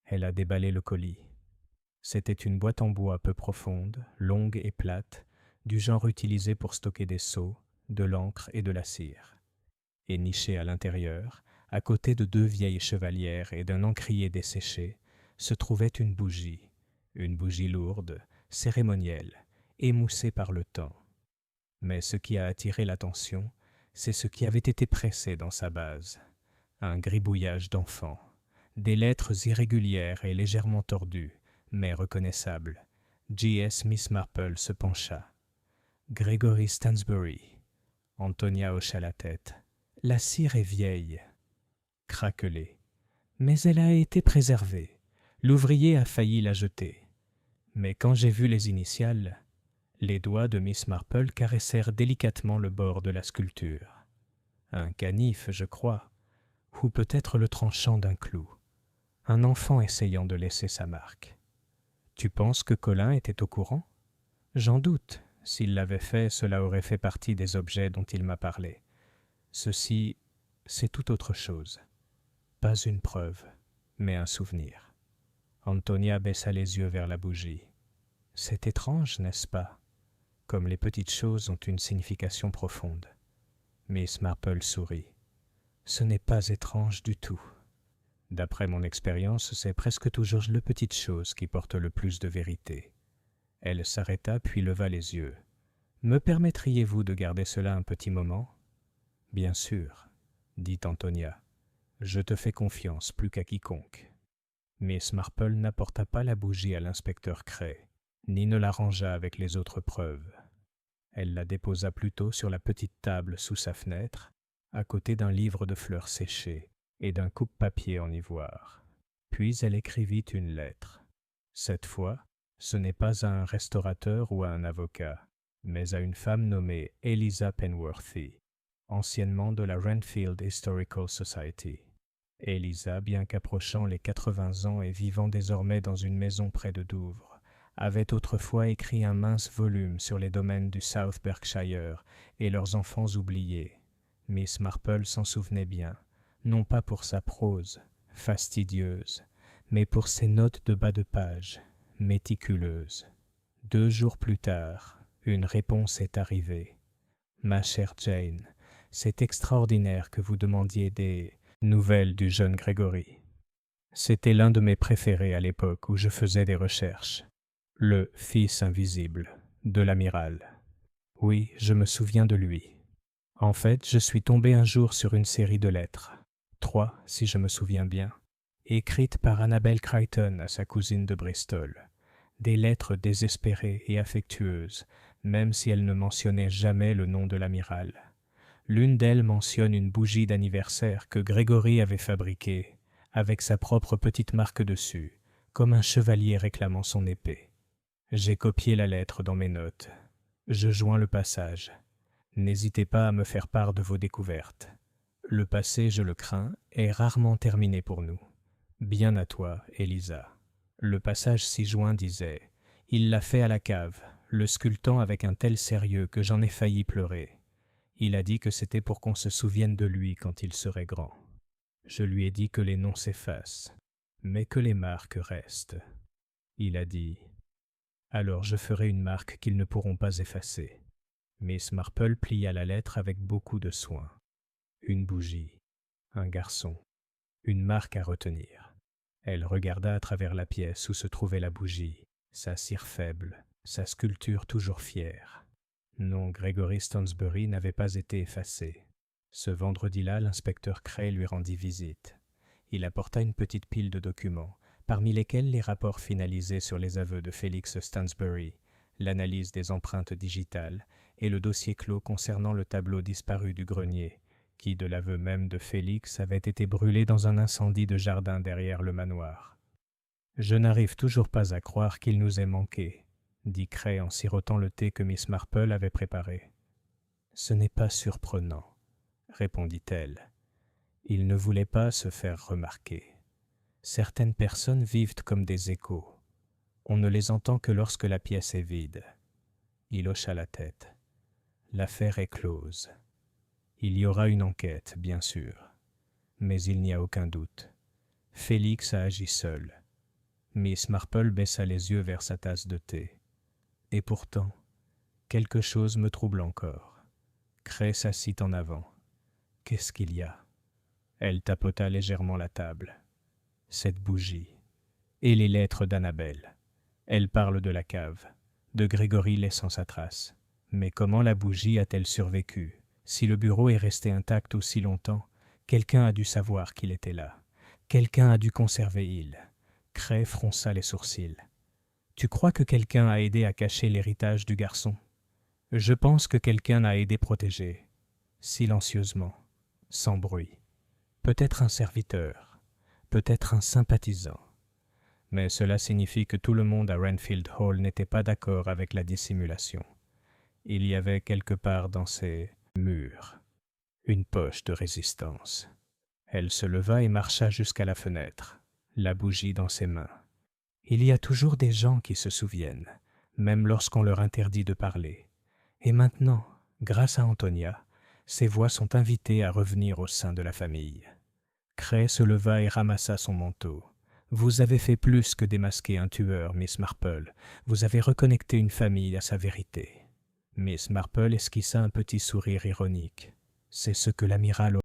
Elle a déballé le colis. C'était une boîte en bois peu profonde, longue et plate, du genre utilisé pour stocker des seaux, de l'encre et de la cire. Et nichée à l'intérieur, à côté de 2 vieilles chevalières et d'un encrier desséché, se trouvait une bougie lourde, cérémonielle, émoussée par le temps. Mais ce qui a attiré l'attention, c'est ce qui avait été pressé dans sa base. Un gribouillage d'enfant, des lettres irrégulières et légèrement tordues, mais reconnaissables. J.S. Miss Marple se pencha. « Gregory Stansbury. » Antonia hocha la tête. « La cire est vieille. » Craquelée. « Mais elle a été préservée. L'ouvrier a failli la jeter. Mais quand j'ai vu les initiales, » les doigts de Miss Marple caressèrent délicatement le bord de la sculpture. « Un canif, je crois, ou peut-être le tranchant d'un clou. Un enfant essayant de laisser sa marque. Tu penses que Colin était au courant ? J'en doute. S'il l'avait fait, cela aurait fait partie des objets dont il m'a parlé. Ceci, c'est tout autre chose. Pas une preuve, mais un souvenir. » Antonia baissa les yeux vers la bougie. « C'est étrange, n'est-ce pas ? Comme les petites choses ont une signification profonde. » Miss Marple sourit. « Ce n'est pas étrange du tout. » D'après mon expérience, c'est presque toujours les petites choses qui portent le plus de vérité. » Elle s'arrêta puis leva les yeux. « Me permettriez-vous de garder cela un petit moment ?»« Bien sûr, » dit Antonia. « Je te fais confiance plus qu'à quiconque. » Miss Marple n'apporta pas la bougie à l'inspecteur Cray, ni ne la rangea avec les autres preuves. Elle la déposa plutôt sur la petite table sous sa fenêtre, à côté d'un livre de fleurs séchées et d'un coupe-papier en ivoire. Puis elle écrivit une lettre. Cette fois, ce n'est pas à un restaurateur ou à un avocat, mais à une femme nommée Eliza Penworthy, anciennement de la Renfield Historical Society. Eliza, bien qu'approchant les 80 ans et vivant désormais dans une maison près de Douvres, avait autrefois écrit un mince volume sur les domaines du South Berkshire et leurs enfants oubliés. Miss Marple s'en souvenait bien, non pas pour sa prose, fastidieuse, mais pour ses notes de bas de page, méticuleuses. 2 jours plus tard, une réponse est arrivée. « Ma chère Jane, c'est extraordinaire que vous demandiez des nouvelles du jeune Grégory. C'était l'un de mes préférés à l'époque où je faisais des recherches. Le fils invisible de l'amiral. Oui, je me souviens de lui. En fait, je suis tombé un jour sur une série de lettres, 3 si je me souviens bien, écrites par Annabel Crichton à sa cousine de Bristol. Des lettres désespérées et affectueuses, même si elles ne mentionnaient jamais le nom de l'amiral. L'une d'elles mentionne une bougie d'anniversaire que Grégory avait fabriquée, avec sa propre petite marque dessus, comme un chevalier réclamant son épée. J'ai copié la lettre dans mes notes. Je joins le passage. N'hésitez pas à me faire part de vos découvertes. Le passé, je le crains, est rarement terminé pour nous. Bien à toi, Eliza. Le passage ci-joint disait « Il l'a fait à la cave, le sculptant avec un tel sérieux que j'en ai failli pleurer. Il a dit que c'était pour qu'on se souvienne de lui quand il serait grand. Je lui ai dit que les noms s'effacent, mais que les marques restent. Il a dit « Alors je ferai une marque qu'ils ne pourront pas effacer. » Miss Marple plia la lettre avec beaucoup de soin. Une bougie, un garçon, une marque à retenir. Elle regarda à travers la pièce où se trouvait la bougie, sa cire faible, sa sculpture toujours fière. Non, Gregory Stonsbury n'avait pas été effacé. Ce vendredi-là, l'inspecteur Cray lui rendit visite. Il apporta une petite pile de documents, parmi lesquels les rapports finalisés sur les aveux de Félix Stonsbury, l'analyse des empreintes digitales et le dossier clos concernant le tableau disparu du grenier, qui, de l'aveu même de Félix, avait été brûlé dans un incendie de jardin derrière le manoir. « Je n'arrive toujours pas à croire qu'il nous ait manqué, » dit Cray en sirotant le thé que Miss Marple avait préparé. « Ce n'est pas surprenant, » répondit-elle. Il ne voulait pas se faire remarquer. Certaines personnes vivent comme des échos. On ne les entend que lorsque la pièce est vide. Il hocha la tête. L'affaire est close. Il y aura une enquête, bien sûr. Mais il n'y a aucun doute. Félix a agi seul. Miss Marple baissa les yeux vers sa tasse de thé. Et pourtant, quelque chose me trouble encore. Cray s'assit en avant. Qu'est-ce qu'il y a ? Elle tapota légèrement la table. Cette bougie. Et les lettres d'Annabel. Elle parle de la cave, de Grégory laissant sa trace. Mais comment la bougie a-t-elle survécu ? Si le bureau est resté intact aussi longtemps, quelqu'un a dû savoir qu'il était là. Quelqu'un a dû conserver Hill. Cray fronça les sourcils. Tu crois que quelqu'un a aidé à cacher l'héritage du garçon ? Je pense que quelqu'un a aidé protéger, silencieusement, sans bruit. Peut-être un serviteur, peut-être un sympathisant. Mais cela signifie que tout le monde à Renfield Hall n'était pas d'accord avec la dissimulation. Il y avait quelque part dans ces murs une poche de résistance. Elle se leva et marcha jusqu'à la fenêtre, la bougie dans ses mains. Il y a toujours des gens qui se souviennent, même lorsqu'on leur interdit de parler. Et maintenant, grâce à Antonia, ces voix sont invitées à revenir au sein de la famille. Cray se leva et ramassa son manteau. Vous avez fait plus que démasquer un tueur, Miss Marple. Vous avez reconnecté une famille à sa vérité. Miss Marple esquissa un petit sourire ironique. C'est ce que l'amiral